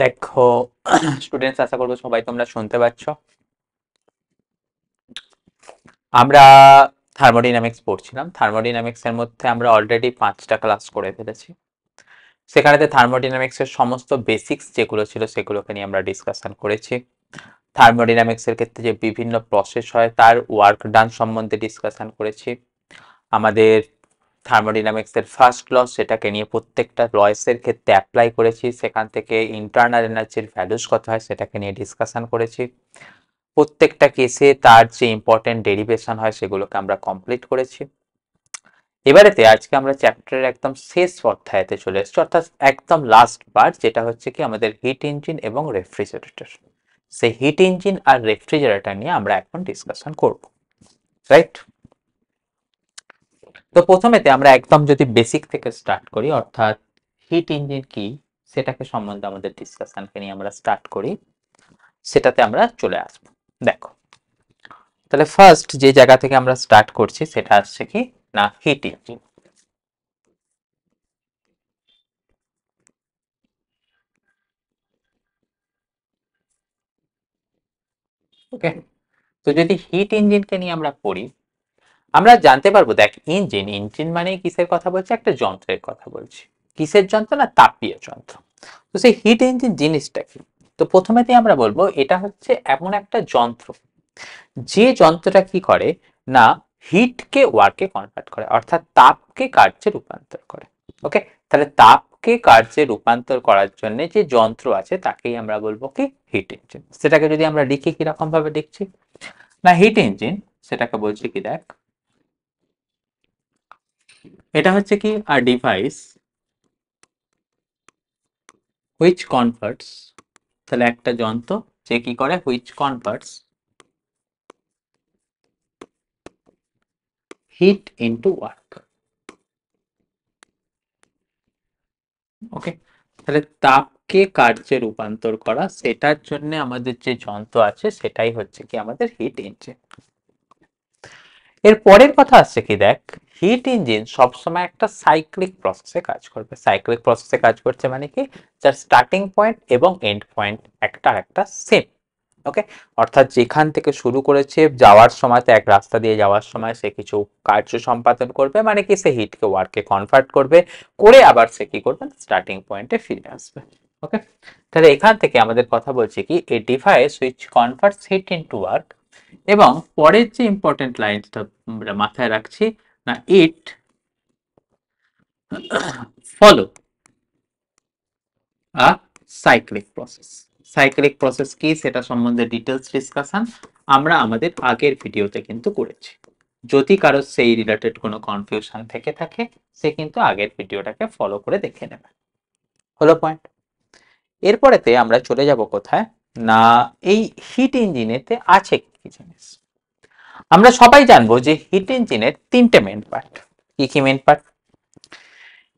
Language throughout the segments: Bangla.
দেখো স্টুডেন্টস, আশা করবো সবাই তোমরা শুনতে পাচ্ছ। আমরা থার্মোডাইনামিক্স পড়ছিলাম। থার্মোডাইনামিক্স এর মধ্যে আমরা অলরেডি 5টা ক্লাস করে ফেলেছি। সেখানেতে থার্মোডাইনামিক্স এর সমস্ত বেসিক্স যেগুলো ছিল সেগুলোকে নিয়ে আমরা ডিসকাশন করেছি। থার্মোডাইনামিক্স এর ক্ষেত্রে যে বিভিন্ন প্রসেস হয় তার ওয়ার্ক ডান সম্বন্ধে ডিসকাশন করেছি। আমাদের থার্মোডাইনামিক্স এর ফার্স্ট ল, সেটাকে নিয়ে প্রত্যেকটা লয়েস এর ক্ষেত্রে অ্যাপ্লাই করেছি। সেখান থেকে ইন্টারনাল এনার্জির ভ্যালুস কত হয় সেটাকে নিয়ে ডিসকাশন করেছি। প্রত্যেকটা কেসে তার যে ইম্পর্টেন্ট ডেরিভেশন হয় সেগুলোকে আমরা কমপ্লিট করেছি। এবারেতে আজকে আমরা চ্যাপ্টারের একদম শেষ অধ্যায়তে চলে এসেছি, অর্থাৎ একদম লাস্ট পার্ট, যেটা হচ্ছে কি আমাদের হিট ইঞ্জিন এবং রেফ্রিজারেটর। সেই হিট ইঞ্জিন আর রেফ্রিজারেটর নিয়ে আমরা এখন ডিসকাশন করব, রাইট? তো প্রথমেতে আমরা একদম যদি বেসিক থেকে স্টার্ট করি, অর্থাৎ হিট ইঞ্জিন কি সেটাকে সম্বন্ধে আমাদের ডিসকাশনকে নিয়ে আমরা স্টার্ট করি, সেটাতে আমরা চলে আসবো। দেখো, তাহলে ফার্স্ট যে জায়গা থেকে আমরা স্টার্ট করছি সেটা আসছে কি না, হিট ইঞ্জিন। ওকে, তো যদি হিট ইঞ্জিনকে নিয়ে আমরা পড়ি, আমরা জানতে পারবো, দেখ ইঞ্জিন ইঞ্জিন মানে কিসের কথা বলছি, একটা যন্ত্রের কথা বলছি। কিসের যন্ত্র? না তাপীয় যন্ত্র। তো সেই হিট ইঞ্জিন জিনিসটা কি? তো প্রথমেতে আমরা বলবো এটা হচ্ছে এমন একটা যন্ত্র যে যন্ত্রটা কি করে না, হিটকে ওয়ার্কে কনভার্ট করে, অর্থাৎ তাপকে কার্যে রূপান্তর করে। ওকে, তাহলে তাপকে কার্যে রূপান্তর করার জন্য যে যন্ত্র আছে তাকেই আমরা বলবো কি হিট ইঞ্জিন। সেটাকে যদি আমরা লিখি, কিরকম ভাবে লিখছি না, হিট ইঞ্জিন সেটাকে বলছি কি, দেখ এটা হচ্ছে কি আর ডিভাইস হুইচ কনভার্টস, তাহলে একটা যন্ত্র যে কি করে, which converts heat into work. Okay, তাহলে তাপকে কার্যে রূপান্তর করা, সেটার জন্য আমাদের যে যন্ত্র আছে সেটাই হচ্ছে কি আমাদের হিট ইঞ্জিন। এর পরের কথা আসছে কি, দেখ হিট ইঞ্জিন সবসময় একটা সাইক্লিক প্রসেসে কাজ করবে। সাইক্লিক প্রসেসে কাজ করছে মানে কি, যার স্টার্টিং পয়েন্ট এবং এন্ড পয়েন্ট একটা সেম। ওকে, অর্থাৎ যেখান থেকে শুরু করেছে যাওয়ার সময়, তো এক রাস্তা দিয়ে যাওয়ার সময় সে কিছু কার্য সম্পাদন করবে, মানে কি সে হিটকে ওয়ার্কে কনভার্ট করবে, করে আবার সে কি করবে, স্টার্টিং পয়েন্টে ফিরে আসবে। ওকে, তাহলে এখান থেকে আমাদের কথা বলছে কি, a device which converts heat into work, এবং পরের যে ইম্পর্টেন্ট লাইনটা আমরা মাথায় রাখছি না, it follow a cyclic process. Cyclic process কি সেটা সম্বন্ধে ডিটেলস ডিসকাশন আমরা আমাদের আগের ভিডিওতে কিন্তু করেছি। যদি কারো সেই রিলেটেড কোনো কনফিউশন থেকে থাকে, সে কিন্তু আগের ভিডিওটাকে ফলো করে দেখে নেবে। হলো পয়েন্ট। এরপরেতে আমরা চলে যাব কোথায় না, এই হিট ইঞ্জিনেতে আছে কি জিনিস। আমরা সবাই জানবো যে হিট ইঞ্জিনের 3টে মেন পার্ট। কি কি মেন পার্ট?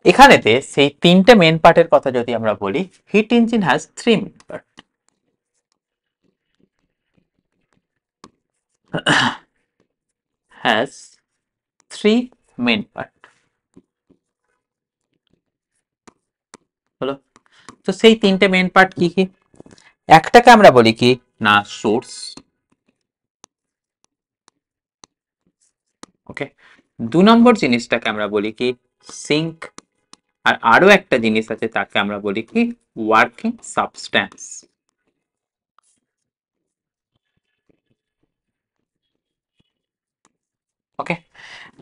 এখানেতে সেই 3টে মেন পার্টের কথা যদি আমরা বলি, heat engine has 3 main part. Has 3 main part. হলো, তো সেই 3টে মেন পার্ট কি কি? একটাকে আমরা বলি কি না, সোর্স। ওকে, 2 নম্বর জিনিসটাকে আমরা বলি কি, সিঙ্ক। আর আরো একটা জিনিস আছে তাকে আমরা বলি কি, ওয়ার্কিং সাবস্ট্যান্স। ওকে,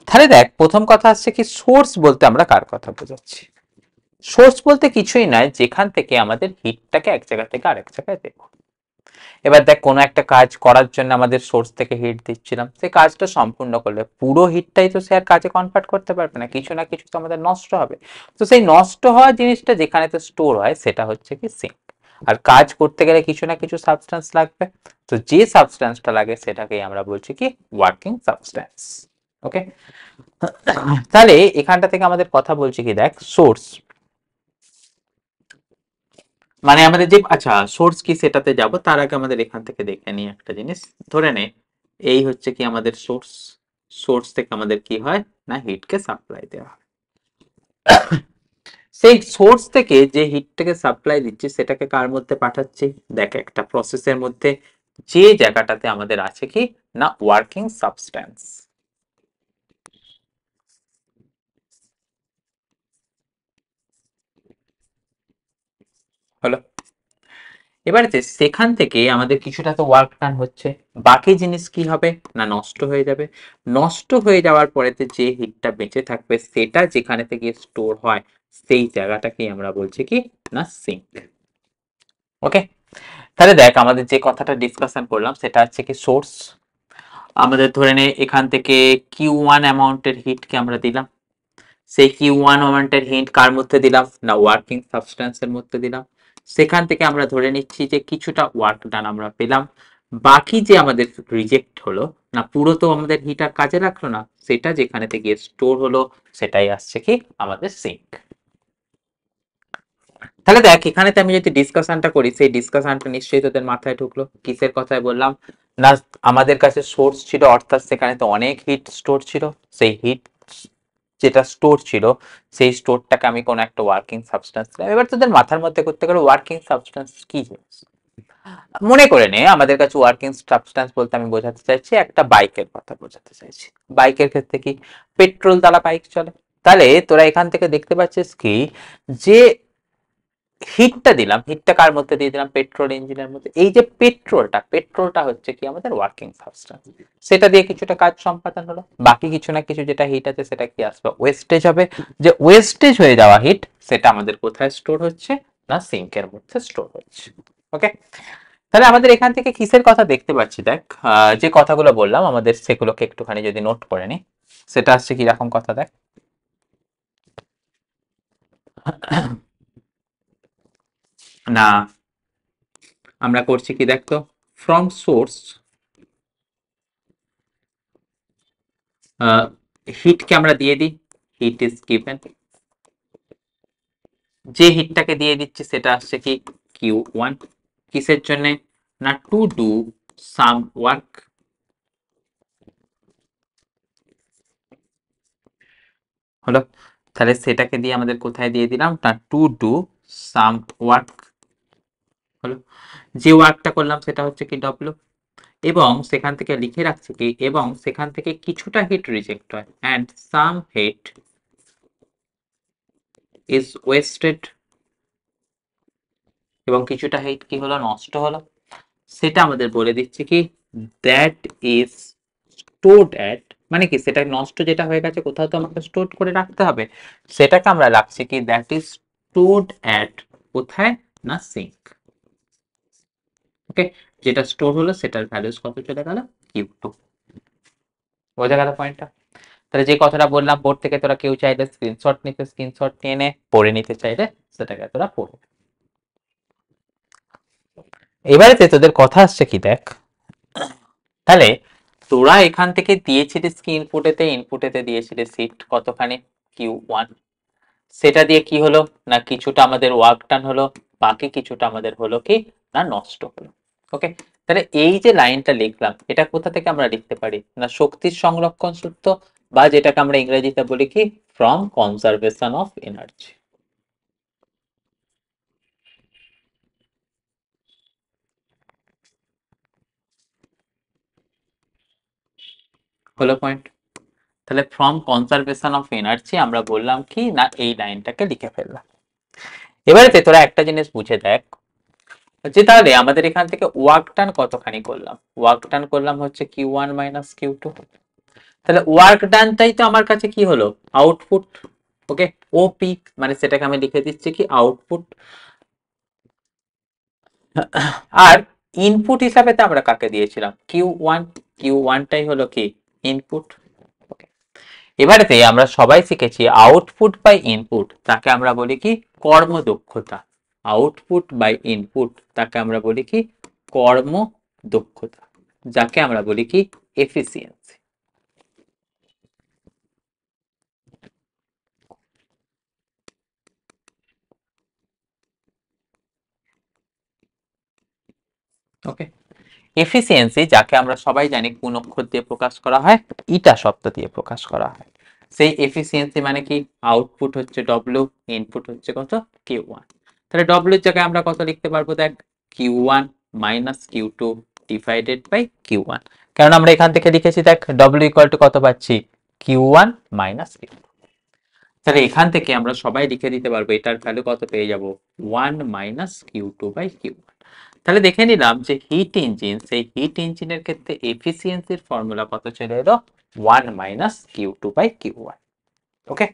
তাহলে দেখ প্রথম কথা আসছে কি, সোর্স বলতে আমরা কার কথা বোঝাচ্ছি। সোর্স বলতে কিছুই নয় যেখান থেকে আমাদের হিটটাকে এক জায়গা থেকে আরেক জায়গায় দেব। এবার দেখ, কোনো একটা কাজ করার জন্য আমাদের সোর্স থেকে হিট দিচ্ছিলাম, সেই কাজটা সম্পূর্ণ করলে পুরো হিটটাই তো সে আর কাজে কনভার্ট করতে পারবে না, কিছু না কিছু তো আমাদের নষ্ট হবে। তো সেই নষ্ট হওয়া জিনিসটা যেখানে তো স্টোর হয় সেটা হচ্ছে কি সিঙ্ক। আর কাজ করতে গেলে কিছু না কিছু সাবস্টেন্স লাগবে, তো যে সাবস্টেন্সটা লাগে সেটাকেই আমরা বলছি কি ওয়ার্কিং সাবস্টেন্স। ওকে, তাহলে এখানটা থেকে আমাদের কথা বলছি কি, দেখ সোর্স মানে আমাদের যে, আচ্ছা সোর্স কি সেটাতে যাব তার আগে আমাদের এখান থেকে দেখে নিই একটা জিনিস। ধরে নে এই হচ্ছে কি আমাদের সোর্স। সোর্স থেকে আমাদের কি হয় না, হিটকে সাপ্লাই দেওয়া হয়। সেই সোর্স থেকে যে হিটটাকে সাপ্লাই দিচ্ছি সেটাকে কার মধ্যে পাঠাচ্ছি, দেখ একটা প্রসেসের মধ্যে যে জায়গাটাতে আমাদের আছে কি না ওয়ার্কিং সাবস্ট্যান্স। হলো, এবারে সেখান থেকে আমাদের কিছুটা তো ওয়ার্ক ডান হচ্ছে, বাকি জিনিস কি হবে না নষ্ট হয়ে যাবে। নষ্ট হয়ে যাওয়ার পরেতে যে হিটটা বেঁচে থাকবে সেটা যেখানে থেকে স্টোর হয় সেই জায়গাটাকেই আমরা বলছি কি না সিঙ্ক। ওকে, তাহলে দেখ আমাদের যে কথাটা ডিসকাশন করলাম সেটা হচ্ছে কি সোর্স। আমাদের ধরে নে এখান থেকে Q1 অ্যামাউন্টের হিটকে আমরা দিলাম, সেই Q1 অ্যামাউন্টের হিট কার মধ্যে দিলাম না ওয়ার্কিং সাবস্ট্যান্সের মধ্যে দিলাম। সেখান থেকে আমরা ধরে নিচ্ছি যে কিছুটা ওয়ার্ক ডান আমরা পেলাম, বাকি যে আমাদের রিজেক্ট হলো না পুরো তো আমাদের হিট আর কাজে লাগলো না, সেটা যেখানে থেকে স্টোর হলো সেটাই আসছে কি আমাদের সিঙ্ক। তাহলে দেখ এখানেতে আমি যদি ডিসকাশনটা করি সেই ডিসকাশনটা নিশ্চয়ই তোদের মাথায় ঢুকলো। কিসের কথায় বললাম না আমাদের কাছে সোর্স ছিল অর্থাৎ সেখানে তো অনেক হিট স্টোর ছিল, সেই হিট যেটা স্টোর ছিল সেই স্টোরটাকে আমি কোনো একটা ওয়ার্কিং সাবস্টেন্স দিলাম। এবার তোদের মাথার মধ্যে করতে গেলে ওয়ার্কিং সাবস্টেন্স কি জিনিস মনে করে নে, আমাদের কাছে ওয়ার্কিং সাবস্টেন্স বলতে আমি বোঝাতে চাইছি একটা বাইকের কথা বোঝাতে চাইছি। বাইকের ক্ষেত্রে কি পেট্রোল দ্বারা বাইক চলে, তাহলে তোরা এখান থেকে দেখতে পাচ্ছিস কি যে হিটটা দিলাম, হিটটা কার মধ্যে দিয়ে দিলাম পেট্রোল ইঞ্জিনের মধ্যে। এই যে পেট্রোলটা হচ্ছে কি আমাদের ওয়ার্কিং সাবস্টেন্স, সেটা দিয়ে কিছুটা কাজ সম্পাদন হলো, বাকি কিছু না কিছু যেটা হিট আছে সেটা কি আসবে ওয়েস্টেজ হবে, যে ওয়েস্টেজ হয়ে যাওয়া হিট সেটা আমাদের কোথায় স্টোর হচ্ছে না সিঙ্কের মধ্যে স্টোর হচ্ছে। ওকে, তাহলে আমাদের এখান থেকে কিসের কথা দেখতে পাচ্ছি দেখ, যে কথাগুলো বললাম আমাদের সেগুলোকে একটুখানি যদি নোট করে নি, সেটা আসছে কিরকম কথা দেখ। না আমরা করছি কি দেখ তো, ফ্রম সোর্স হিটকে আমরা দিয়ে দিই, হিট ইজ গিভেন, যে হিটটাকে দিয়ে দিচ্ছি সেটা আসছে কি Q1, কিসের জন্য না টু ডু সাম ওয়ার্ক। হলো, তাহলে সেটাকে দিয়ে আমাদের কোথায় দিয়ে দিলাম না টু ডু সাম ওয়ার্ক। হলো, যে ওয়ার্কটা করলাম সেটা হচ্ছে কি ডব্লিউ, এবং সেখান থেকে লিখে রাখছি কি এবং সেখান থেকে কিছুটা হিট রিজেক্ট হয় and some heat is wasted, এবং কিছুটা হিট কি হলো নষ্ট হলো, সেটা আমাদের বলে দিচ্ছে কি দ্যাট ইজ স্টোরড অ্যাট, মানে কি সেটা নষ্ট যেটা হয়ে গেছে কোথাও তো আমাকে স্টোর করে রাখতে হবে, সেটাকে আমরা রাখছি কি দ্যাট ইজ স্টোরড অ্যাট কোথায় না সিঙ্ক। ওকে, যেটা স্টোর হলো সেটার ভ্যালুস কত চলে গেল Q2। বোঝা গেল পয়েন্টটা? তাহলে যে কথাটা বললাম বোর্ড থেকে তোরা কেউ চাইলে স্ক্রিনশট নিতে স্ক্রিনশট নিয়ে নে, পড়ে নিতে চাইলে সেটাকে তোরা পড়ে। এবারে তোদের কথা আসছে কি দেখ, তাহলে তোরা এখান থেকে দিয়েছিলিস কি ইনপুটেতে দিয়েছিলিস হিট কতখানি Q1, সেটা দিয়ে কি হলো না কিছুটা আমাদের ওয়ার্ক ডান হলো, বাকি কিছুটা আমাদের হলো কি না নষ্ট হলো। ওকে, তাহলে এই যে লাইনটা লিখলাম এটা কোথা থেকে আমরা লিখতে পারি না শক্তির সংরক্ষণ সূত্র, বা যেটাকে আমরা ইংরেজিতে বলি কি ফ্রম কনজারভেশন অফ এনার্জি। হলো পয়েন্ট, তাহলে ফ্রম কনজারভেশন অফ এনার্জি আমরা বললাম কি না এই লাইনটাকে লিখে ফেললাম। এবারে তোরা একটা জিনিস বুঝে দেখ যে তাহলে আমাদের এখান থেকে ওয়ার্ক ডান কতখানি করলাম, ওয়ার্ক ডান করলাম হচ্ছে Q1 মাইনাস Q2, তাহলে ওয়ার্ক ডানটাই তো আমার কাছে কি হলো আউটপুট। ওকে, ও পিক মানে সেটাকে আমি লিখে দিচ্ছি কি আউটপুট, আর ইনপুট হিসাবে তো আমরা কাকে দিয়েছিলাম Q1, Q1টাই হলো কি ইনপুট। ওকে, এবারেতে আমরা সবাই শিখেছি আউটপুট বাই ইনপুট তাকে আমরা বলি কি কর্মদক্ষতা, আউটপুট বাই ইনপুট তাকে আমরা বলি কি কর্মদক্ষতা, যাকে আমরা বলি কি এফিসিয়েন্সি। ওকে, এফিসিয়েন্সি যাকে আমরা সবাই জানি কোন অক্ষর দিয়ে প্রকাশ করা হয়, ইটা শব্দ দিয়ে প্রকাশ করা হয়। সেই এফিসিয়েন্সি মানে কি, আউটপুট হচ্ছে ডব্লিউ, ইনপুট হচ্ছে কত, কিউ ওয়ান। তাহলে ডব্লিউর জায়গায় আমরা কত লিখতে পারবো, দেখ Q one minus Q two divided by Q one. কারণ আমরা এখান থেকে লিখেছি, দেখ ডব্লিউ ইকুয়াল টু কত পাচ্ছি, Q one minus Q two. তাহলে এখান থেকে আমরা সবাই লিখে দিতে পারবো এটার ভ্যালু কত পেয়ে যাব, one minus Q two by Q one. তাহলে দেখে নিলাম যে হিট ইঞ্জিন, সেই হিট ইঞ্জিনের ক্ষেত্রে এফিসিয়েন্সির ফর্মুলা কত চলে এলো, one minus Q two by Q one. Okay,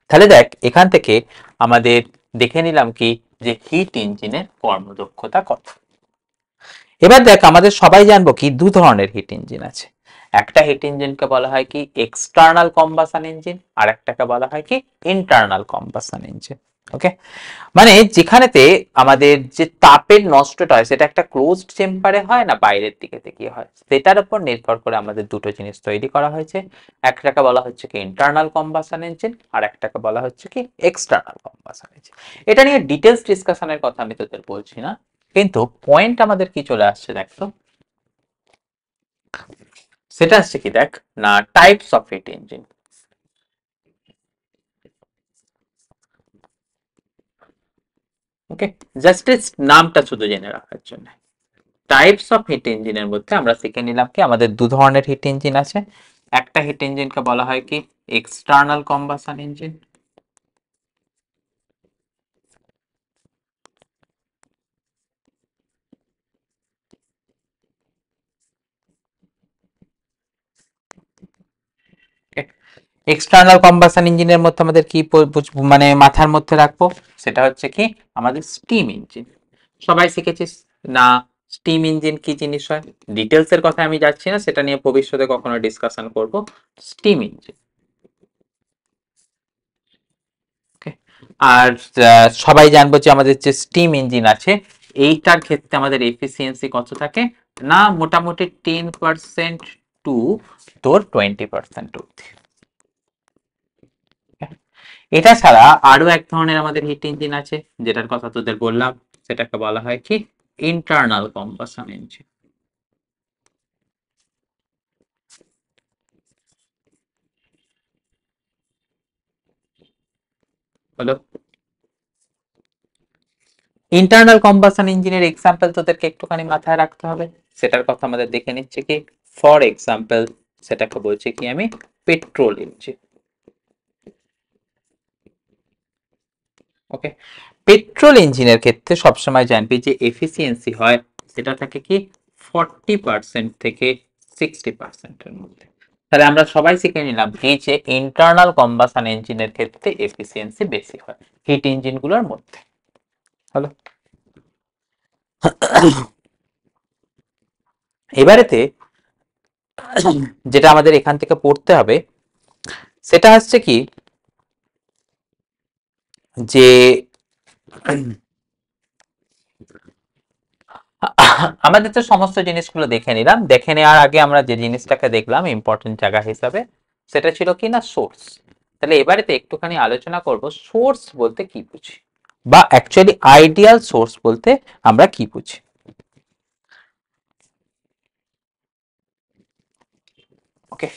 তাহলে দেখ এখান থেকে আমাদের দেখে নিলাম কি, যে হিট ইঞ্জিনের কর্মদক্ষতা কত। এবার দেখ আমাদের সবাই জানবো কি, দু ধরনের হিট ইঞ্জিন আছে। একটা হিট ইঞ্জিনকে বলা হয় কি এক্সটার্নাল কম্বাসন ইঞ্জিন, আর একটাকে বলা হয় কি ইন্টারনাল কম্বাসন ইঞ্জিন। ওকে, মানে যেখানেতে আমাদের যে তাপের নষ্টটা হয় সেটা একটা ক্লোজড চেম্বারে হয় না বাইরের দিকে থেকে হয়, সেটার উপর নির্ভর করে আমাদের দুটো জিনিস তৈরি করা হয়েছে। একটাকে বলা হচ্ছে কি ইন্টারনাল কম্বাসন ইঞ্জিন, আর একটাকে বলা হচ্ছে কি এক্সটার্নাল কম্বাসন ইঞ্জিন। এটা নিয়ে ডিটেলস ডিসকাশনের কথা আমি তোদের বলছি না, কিন্তু পয়েন্ট আমাদের কি চলে আসছে দেখো, সেটা আসছে কি দেখ না, types of heat engine. Okay, just নামটা শুধু জেনে রাখার জন্য। টাইপস অফ হিট ইঞ্জিনের মধ্যে আমরা শিখে নিলাম কি, আমাদের দু ধরনের হিট ইঞ্জিন আছে। একটা হিট ইঞ্জিনকে বলা হয় কি external combustion engine, external combustion ইঞ্জিনের মধ্যে আমাদের কি মানে মাথার মধ্যে রাখবো, সেটা হচ্ছে কি আমাদের স্টিম ইঞ্জিন। সবাই শিখেছিস না স্টিম ইঞ্জিন কি জিনিস হয়, ডিটেলস এর কথা আমি যাচ্ছি না, সেটা নিয়ে ভবিষ্যতে কখনো ডিসকাশন করব। স্টিম ইঞ্জিন, আর সবাই জানবো যে আমাদের যে স্টিম ইঞ্জিন আছে এইটার ক্ষেত্রে আমাদের এফিসিয়েন্সি কত থাকে না, মোটামুটি 10% টু তোর 20% অব্দি। এটা ছাড়া আরো এক ধরনের আমাদের হিট ইঞ্জিন আছে, যেটার কথা তোদের বললাম, সেটাকে বলা হয় কি ইন্টারনাল কম্বাসন ইঞ্জিন। হলো, ইন্টারনাল কম্বাসন ইঞ্জিনের এক্সাম্পল তোদেরকে একটুখানি মাথায় রাখতে হবে, সেটার কথা আমাদের দেখে নিচ্ছে কি, ফর এক্সাম্পল সেটাকে বলছি কি আমি পেট্রোল ইঞ্জিন। ওকে, পেট্রোল ইঞ্জিনের ক্ষেত্রে সবসময় জানবি যে এফিসিয়েন্সি হয় সেটা থাকে কি 40% থেকে 60%-এর মধ্যে। তাহলে আমরা সবাই শিখে নিলাম কি, যে ইন্টারনাল কম্বাসন ইঞ্জিনের ক্ষেত্রে এফিসিয়েন্সি বেশি হয় হিট ইঞ্জিনগুলোর মধ্যে। হলো, এবারেতে যেটা আমাদের এখান থেকে পড়তে হবে সেটা হচ্ছে কি, যে আমাদের তো সমস্ত জিনিসগুলো দেখে নিলাম, দেখে নেওয়ার আগে আমরা যে জিনিসটাকে দেখলাম ইম্পর্টেন্ট জায়গা হিসাবে, সেটা ছিল কি না সোর্স। তাহলে এবারেতে একটুখানি আলোচনা করব সোর্স বলতে কি বুঝি, বা অ্যাকচুয়ালি আইডিয়াল সোর্স বলতে আমরা কি বুঝি। ওকে,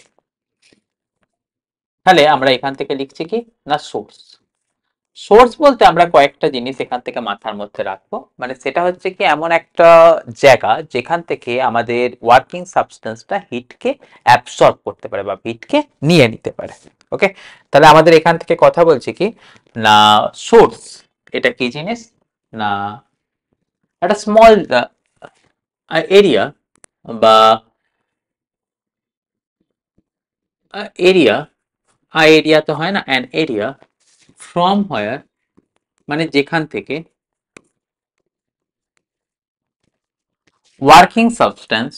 তাহলে আমরা এখান থেকে লিখছি কি না সোর্স। সোর্স বলতে আমরা কয়েকটা জিনিস এখান থেকে মাথার মধ্যে রাখবো, মানে সেটা হচ্ছে কি এমন একটা জায়গা যেখান থেকে আমাদের ওয়ার্কিং সাবস্টেন্সটা হিটকে অ্যাবসর্ব করতে পারে বা হিটকে নিয়ে নিতে পারে। ওকে, তাহলে আমাদের এখান থেকে কথা বলছি কি না, সোর্স এটা কি জিনিস না, একটা স্মল এরিয়া বা এরিয়া, এরিয়া তো হয় না, অ্যান এরিয়া ফ্রম হোয়ার, মানে যেখান থেকে working substance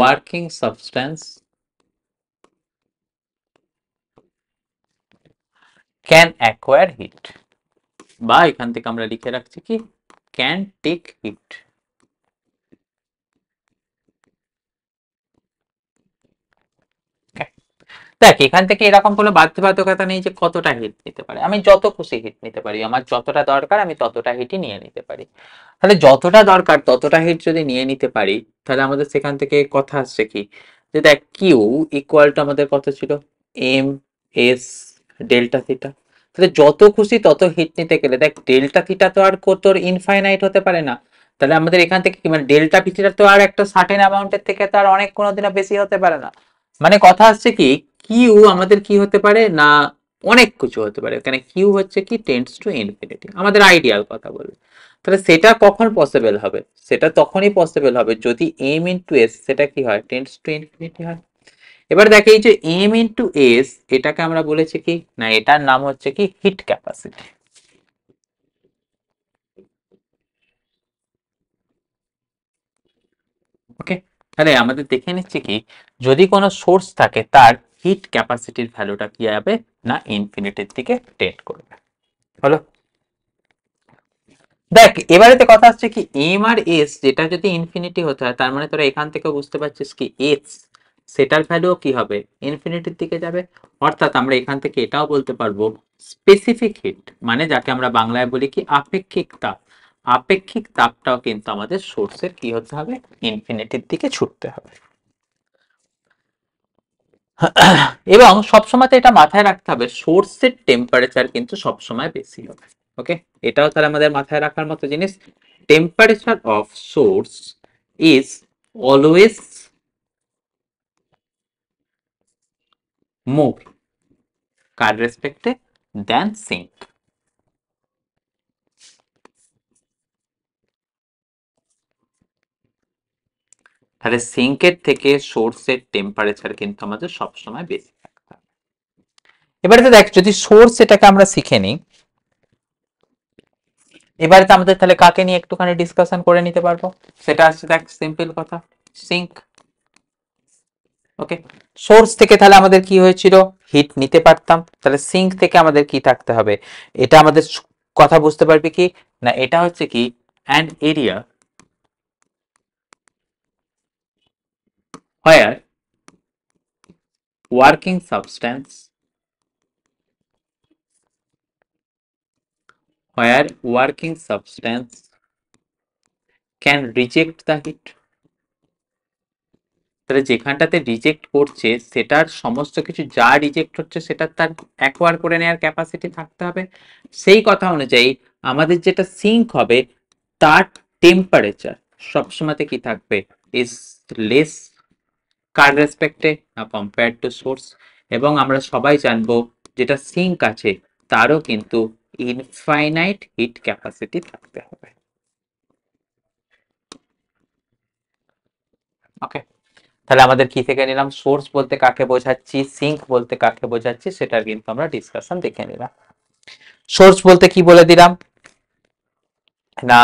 working substance can acquire heat, বা এখান থেকে আমরা লিখে রাখছি কি can take heat। দেখ এখান থেকে এরকম কোনো বাধ্যবাধকতা নেই যে কতটা হিট নিতে পারে, আমি যত খুশি হিট নিতে পারি, আমার যতটা দরকার আমি ততটা হিটই নিয়ে নিতে পারি। তাহলে যতটা দরকার ততটা হিট যদি নিয়ে নিতে পারি, তাহলে আমাদের সেখান থেকে কথা আসছে কি, যে দেখ কিউ ইকুয়াল টু আমাদের কত ছিল, এম এস ডেল্টা থিটা। তাহলে যত খুশি তত হিট নিতে গেলে দেখ ডেল্টা থিটা তো আর তোর ইনফাইনাইট হতে পারে না। তাহলে আমাদের এখান থেকে কি মানে ডেল্টা থিটা তো আর একটা সার্টেন অ্যামাউন্টের থেকে তো আর অনেক কোনোদিনও বেশি হতে পারে না। মানে কথা হচ্ছে কি, কিউ আমাদের কি হতে পারে না, অনেক কিছু হতে পারে। এখানে কিউ হচ্ছে কি টেন্ডস টু ইনফিনিটি, আমাদের আইডিয়াল কথা বলবে। তাহলে সেটা কখন পসিবল হবে, সেটা তখনই পসিবল হবে যদি এম ইন্টু এস সেটা কি হয়, টেন্ডস টু ইনফিনিটি হয়। এবার দেখে এই যে এম ইন্টু এস, এটাকে আমরা বলেছি কি না, এটার নাম হচ্ছে কি হিট ক্যাপাসিটি। ওকে, তাহলে আমাদের দেখে নিচ্ছে কি, যদি কোনো সোর্স থাকে তার হিট ক্যাপাসিটির ভ্যালুটা কি হবে না, ইনফিনিটির দিকে টেন্ড করবে। হলো, দেখ এবারেতে কথা হচ্ছে কি, এম আর এস যেটা যদি ইনফিনিটি হতে হয়, তার মানে তোরা এখান থেকে বুঝতে পারছিস কি এস সেটার ভ্যালুও কি হবে, ইনফিনিটির দিকে যাবে। অর্থাৎ আমরা এখান থেকে এটাও বলতে পারবো স্পেসিফিক হিট, মানে যাকে আমরা বাংলায় বলি কি আপেক্ষিক তাপ, আপেক্ষিক তাপটাও কিন্তু আমাদের সোর্সের কি হতে হবে, ইনফিনিটির দিকে ছুটতে হবে। এবং সবসময় তো এটা মাথায় রাখতে হবে, সোর্সের টেম্পারেচার কিন্তু সবসময় বেশি হবে। ওকে, এটাও তাহলে আমাদের মাথায় রাখার মতো জিনিস, temperature of source is always more কার রেসপেক্টে দেন সিঙ্ক। তাহলে সিঙ্কের থেকে সোর্সের টেম্পারেচার কিন্তু আমাদের সবসময় বেশি থাকতে হবে। এবারে তো দেখ যদি সোর্স এটাকে আমরা শিখে নিই, এবারে তো আমাদের তাহলে কাকে নিয়ে একটুখানি ডিসকাশন করে নিতে পারবো, সেটা হচ্ছে দেখ সিম্পল কথা, সিঙ্ক। ওকে, সোর্স থেকে তাহলে আমাদের কি হয়েছিল, হিট নিতে পারতাম, তাহলে সিঙ্ক থেকে আমাদের কি থাকতে হবে, এটা আমাদের কথা বুঝতে পারবি কি না, এটা হচ্ছে কি an area where working substance, where working substance can reject the heat. তাহলে যেখানটাতে রিজেক্ট করছে সেটার সমস্ত কিছু যা রিজেক্ট হচ্ছে সেটা তার অ্যাকোয়ার করে নেওয়ার ক্যাপাসিটি থাকতে হবে। সেই কথা অনুযায়ী আমাদের যেটা সিঙ্ক হবে তার টেম্পারেচার সবসময়তে কি থাকবে, ইজ লেস কার রেসপেক্টে না কম্পেয়ার টু সোর্স। এবং আমরা সবাই জানবো যেটা সিঙ্ক আছে তারও কিন্তু ইনফাইনাইট হিট ক্যাপাসিটি থাকতে হবে। ওকে, তাহলে আমাদের কি থেকে নিলাম, সোর্স বলতে কাকে বোঝাচ্ছি, সিঙ্ক বলতে কাকে বোঝাচ্ছি, সেটার কিন্তু আমরা ডিসকাশন দেখে নিলাম। সোর্স বলতে কি বলে দিলাম না,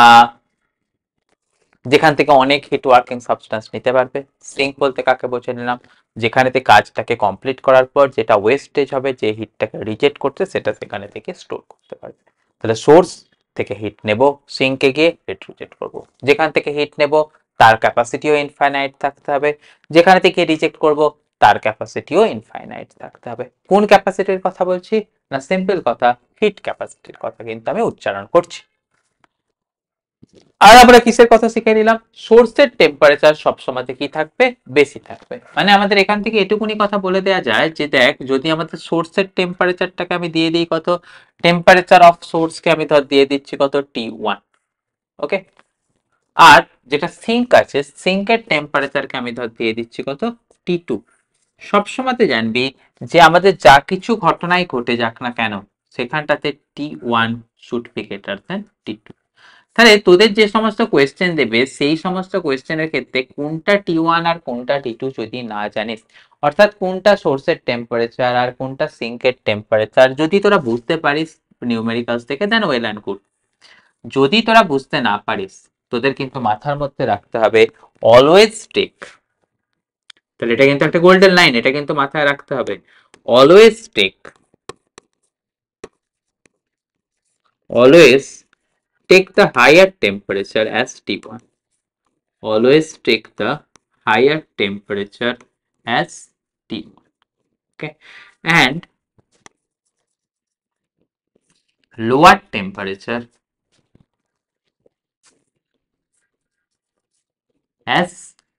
যেখান থেকে অনেক হিট ওয়ার্কিং সাবস্টেন্স নিতে পারবে। সিঙ্ক বলতে কাকে বুঝে নিলাম, যেখানেতে কাজটাকে কমপ্লিট করার পর যেটা ওয়েস্টেজ হবে, যে হিটটাকে রিজেক্ট করছে সেটা সেখানে থেকে স্টোর করতে পারবে। তাহলে সোর্স থেকে হিট নেব, সিঙ্কে গিয়ে হিট রিজেক্ট করব। যেখান থেকে হিট নেব তার ক্যাপাসিটিও ইনফাইনাইট থাকতে হবে, যেখানে থেকে রিজেক্ট করব তার ক্যাপাসিটিও ইনফাইনাইট থাকতে হবে। কোন ক্যাপাসিটির কথা বলছি না, সিম্পল কথা, হিট ক্যাপাসিটির কথা কিন্তু আমি উচ্চারণ করছি। আর আমরা কিসের কথা শিখে নিলাম, সোর্সের টেম্পারেচার সবসময় কি থাকবে, বেশি থাকবে। মানে আমাদের এখান থেকে এটুকুনি কথা বলে দেওয়া যায় যে দেখ যদি আমাদের সোর্সের টেম্পারেচারটাকে আমি দিয়ে দিই কত, টেম্পারেচার অফ সোর্সকে আমি ধর দিয়ে দিচ্ছি কত T1। ওকে, আর যেটা সিঙ্ক আছে সিঙ্কের টেম্পারেচারকে আমি ধর দিয়ে দিচ্ছি কত, T2। সবসময়তে জানবি যে আমাদের যা কিছু ঘটনাই ঘটে যাক না কেন সেখানটাতে T1 should be greater than T2। তাহলে তোদের যে সমস্ত কোয়েশ্চেন দেবে সেই সমস্ত কোয়েশ্চেনের ক্ষেত্রে কোনটা T1 আর কোনটা T2 যদি না জানিস, অর্থাৎ কোনটা সোর্সের টেম্পারেচার আর কোনটা সিঙ্কের টেম্পারেচার যদি তোরা বুঝতে পারিস নিউমেরিক্যালস থেকে, দেন ওয়েল অ্যান্ড গুড। যদি তোরা বুঝতে না পারিস, তোদের কিন্তু মাথার মধ্যে রাখতে হবে অলওয়েজ টেক, তাহলে এটা কিন্তু একটা গোল্ডেন লাইন, এটা কিন্তু মাথায় রাখতে হবে, always take, always take the higher temperature as T1, always take the higher temperature as T1। Okay, and lower temperature as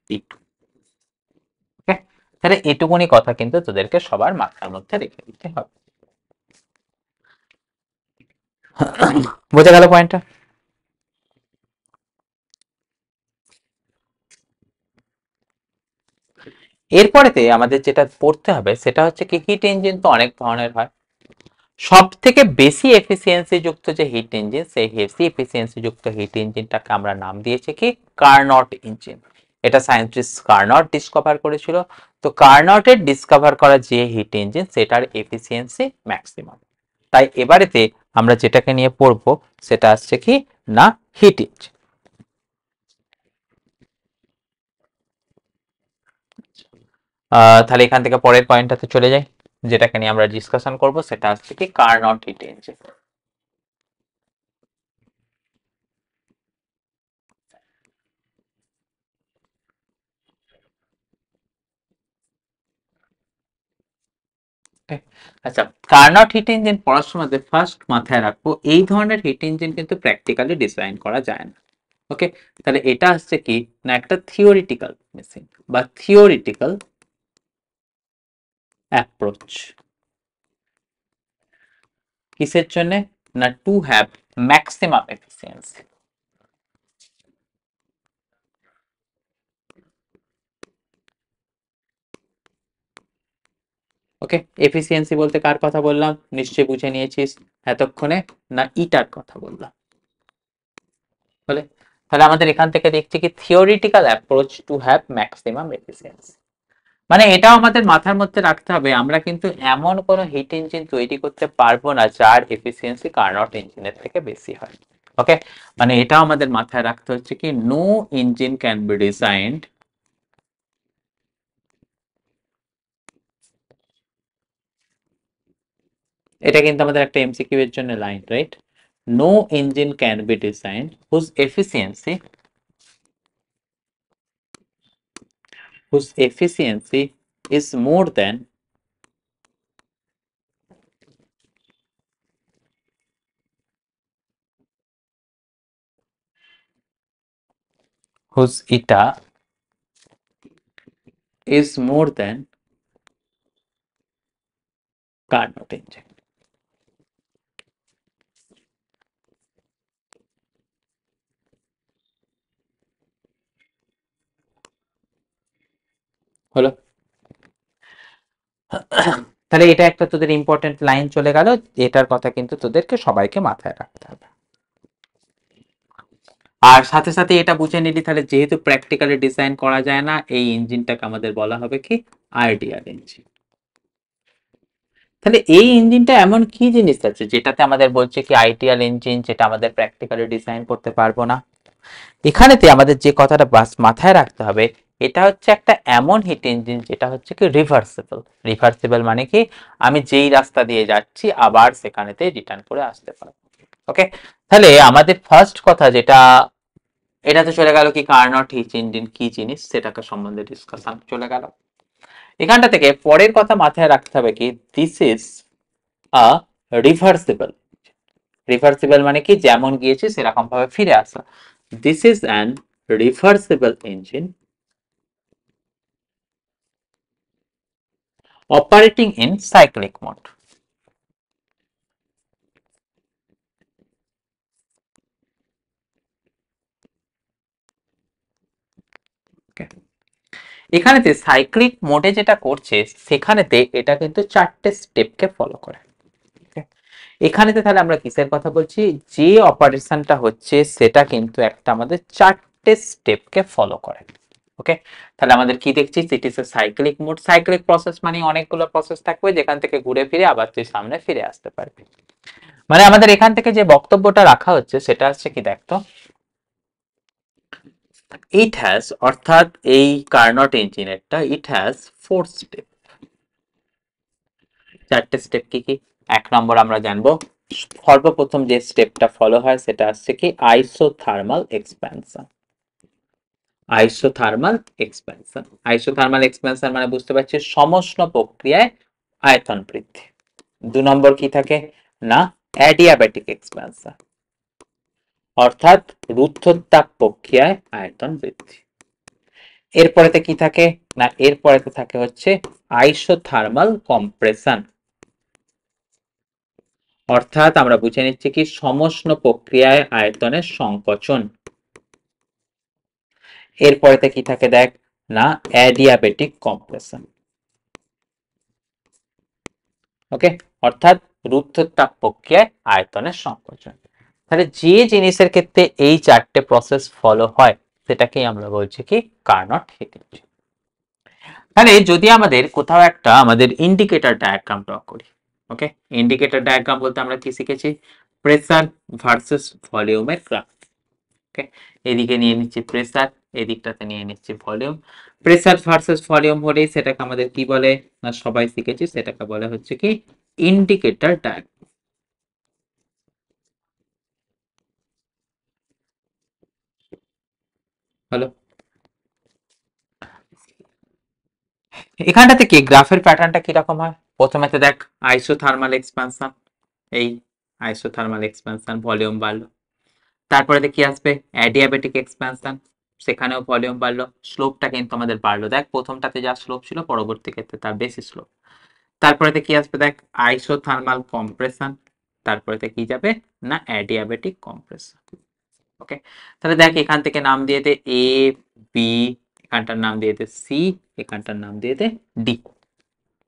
T2. ওকে, তাহলে এটুকুনি কথা কিন্তু তোদেরকে সবার মাথার মধ্যে রেখে দিতে হবে। বোঝা গেল পয়েন্টটা? এরপরেতে আমাদের যেটা পড়তে হবে সেটা হচ্ছে কি, হিট ইঞ্জিন তো অনেক ধরনের হয়। সব থেকে বেশি এফিসিয়েন্সি যুক্ত যে হিট ইঞ্জিন, সেই বেশি এফিসিয়েন্সি যুক্ত হিট ইঞ্জিনটাকে আমরা নাম দিয়েছি কি, কার্নট ইঞ্জিন। এটা সায়েন্টিস্ট কার্নট ডিসকভার করেছিল। তো কার্নটের ডিসকভার করা যে হিট ইঞ্জিন সেটার এফিসিয়েন্সি ম্যাক্সিমাম। তাই এবারেতে আমরা যেটাকে নিয়ে পড়বো সেটা আসছে কি না, হিট ইঞ্জিন। তাহলে এখান থেকে পরের পয়েন্টটাতে চলে যাই, যেটাকে নিয়ে আমরা ডিসকাশন করব সেটা হচ্ছে কি কার্নট হিট ইঞ্জিন। আচ্ছা, কার্নট হিট ইঞ্জিন পড়ার সময় ফার্স্ট মাথায় রাখবো, এই ধরনের হিট ইঞ্জিন কিন্তু প্র্যাকটিক্যালি ডিজাইন করা যায় না। ওকে, তাহলে এটা হচ্ছে কি না, একটা থিওরিটিক্যাল মেশিন বা থিওরিটিক্যাল অ্যাপ্রোচ। কিসের জন্য না, to have maximum efficiency. Okay, efficiency বলতে কার কথা বললাম নিশ্চয়ই বুঝে নিয়েছিস এতক্ষণে, না ইটার কথা বললাম। বলে তাহলে আমাদের এখান থেকে দেখছি কি theoretical approach to have maximum efficiency. মানে এটাও আমাদের মাথার মধ্যে রাখতে হবে, আমরা কিন্তু এমন কোনো হিট ইঞ্জিন তৈরি করতে পারবো না যার এফিসিয়েন্সি কার্নট ইঞ্জিনের থেকে বেশি হয়। ওকে, মানে এটাও আমাদের মাথায় রাখতে হচ্ছে কি, no engine can be designed এটা কিন্তু আমাদের একটা এমসিকিউ এর জন্য line, right? No engine can be designed whose efficiency is more than whose eta is more than Carnot engine. হলো? তাহলে এটা একটা তোদের ইম্পর্টেন্ট লাইন চলে গেল, এটার কথা কিন্তু তোদেরকে সবাইকে মাথায় রাখতে হবে। আর সাথে সাথে এটা বুঝে নিলি তাহলে যেহেতু প্র্যাকটিক্যালি ডিজাইন করা যায় না, এই ইঞ্জিনটাকে আমাদের বলা হবে কি আইডিয়াল ইঞ্জিন। তাহলে এই ইঞ্জিনটা এমন কি জিনিস আছে যেটাতে আমাদের বলছে কি আইডিয়াল ইঞ্জিন, যেটা আমাদের প্র্যাকটিক্যালি ডিজাইন করতে পারবো না? এখানেতে আমাদের যে কথাটা বাস মাথায় রাখতে হবে, এটা হচ্ছে একটা এমন হিট ইঞ্জিন যেটা হচ্ছে কি রিভার্সিবল। রিভার্সিবল মানে কি, আমি যেই রাস্তা দিয়ে যাচ্ছি আবার সেখানেতে রিটার্ন করে আসতে পারবো। ওকে, তাহলে আমাদের ফার্স্ট কথা যেটা, এটাতে চলে গেল কি কার্নট হিট ইঞ্জিন কি জিনিস সেটাকে সম্বন্ধে ডিসকাশন চলে গেল। এখানটা থেকে পরের কথা মাথায় রাখতে হবে কি, this is a reversible. Reversible মানে কি, যেমন গিয়েছে সেরকম ভাবে ফিরে আসা। This is an reversible engine operating in cyclic mode. এখানেতে সাইক্লিক মোডে যেটা করছে সেখানেতে এটা কিন্তু চারটে স্টেপকে ফলো করে। এখানেতে তাহলে আমরা কিসের কথা বলছি, যে অপারেশনটা হচ্ছে সেটা কিন্তু একটা আমাদের চারটে স্টেপকে ফলো করে। ওকে, তাহলে আমাদের কি দেখছি, it is a cyclic mode. Cyclic process মানে অনেকগুলো প্রসেস থাকবে যেখান থেকে ঘুরে ফিরে আবার তুই সামনে ফিরে আসতে পারবি। মানে আমাদের এখান থেকে যে বক্তব্যটা রাখা হচ্ছে সেটা হচ্ছে কি, দেখতো ইট হ্যাজ, অর্থাৎ এই কার্নট ইঞ্জিনেরটা ইট হ্যাজ 4 স্টেপ। চারটে স্টেপ কি কি? এক নম্বর আমরা জানবো, সর্বপ্রথম যে স্টেপটা ফলো হয় সেটা হচ্ছে কি isothermal expansion. Isothermal expansion, isothermal expansion মানে বুঝতে পারছি সমষ্ণ প্রক্রিয়ায় আয়তন বৃদ্ধি। 2 নম্বর কি থাকে না অ্যাডিয়াব্যাটিক এক্সপ্যানশন, অর্থাৎ রুদ্ধতাপ প্রক্রিয়ায় আয়তন বৃদ্ধি। এরপরেতে কি থাকে না এরপরেতে থাকে হচ্ছে আইসোথার্মাল কম্প্রেশন, অর্থাৎ আমরা বুঝে নিচ্ছি কি সমষ্ণ প্রক্রিয়ায় আয়তনের সংকোচন। এরপরেতে কি থাকে দেখ না অ্যাডিয়াবেটিক কম্প্রেশন। ওকে, অর্থাৎ রুদ্ধতাপ প্রক্রিয়ায় আয়তনের সংকোচন। তাহলে যে জিনিসের ক্ষেত্রে এই চারটে প্রসেস ফলো হয় সেটাকেই আমরা বলছি কি কার্নট হিট ইঞ্জিন। তাহলে যদি আমাদের কোথাও একটা আমাদের ইন্ডিকেটর ডায়াগ্রাম ড্র করি, ওকে, ইন্ডিকেটর ডায়াগ্রাম বলতে আমরা কি শিখেছি প্রেসার ভার্সেস ভলিউমের গ্রাফ। ওকে, এদিকে নিয়ে নিচ্ছি প্রেসার, এদিকটাতে নিয়ে নিচ্ছি ভলিউম। প্রেসার ভার্সেস ভলিউম হলে সেটাকে আমাদের কি বলে না সবাই শিখেছি, সেটাকে বলে হচ্ছে কি ইন্ডিকেটর ডায়াগ্রাম। হলো, এখানটা থেকে গ্রাফের প্যাটার্নটা কিরকম হয়, প্রথমে তো দেখ আইসোথার্মাল এক্সপানশন, এই আইসোথার্মাল এক্সপানশন ভলিউম বাড়লো। তারপরে কি আসবে অ্যাডিয়াবেটিক এক্সপ্যানশন, সেখানেও ভলিউম বাড়লো, স্লোপটা কিন্তু আমাদের বাড়লো। দেখ প্রথমটাতে যা স্লোপ ছিল পরবর্তী ক্ষেত্রে তার বেশি স্লোপ। তারপরে কি আসবে দেখ আইসোথার্মাল কম্প্রেশন, তারপরে কি যাবে না অ্যাডিয়াবেটিক কম্প্রেশন। ওকে, তাহলে দেখ এখান থেকে নাম দিয়ে দে এ বি, এখানটার নাম দিয়ে দে সি, এখানটার নাম দিয়ে দে ডি।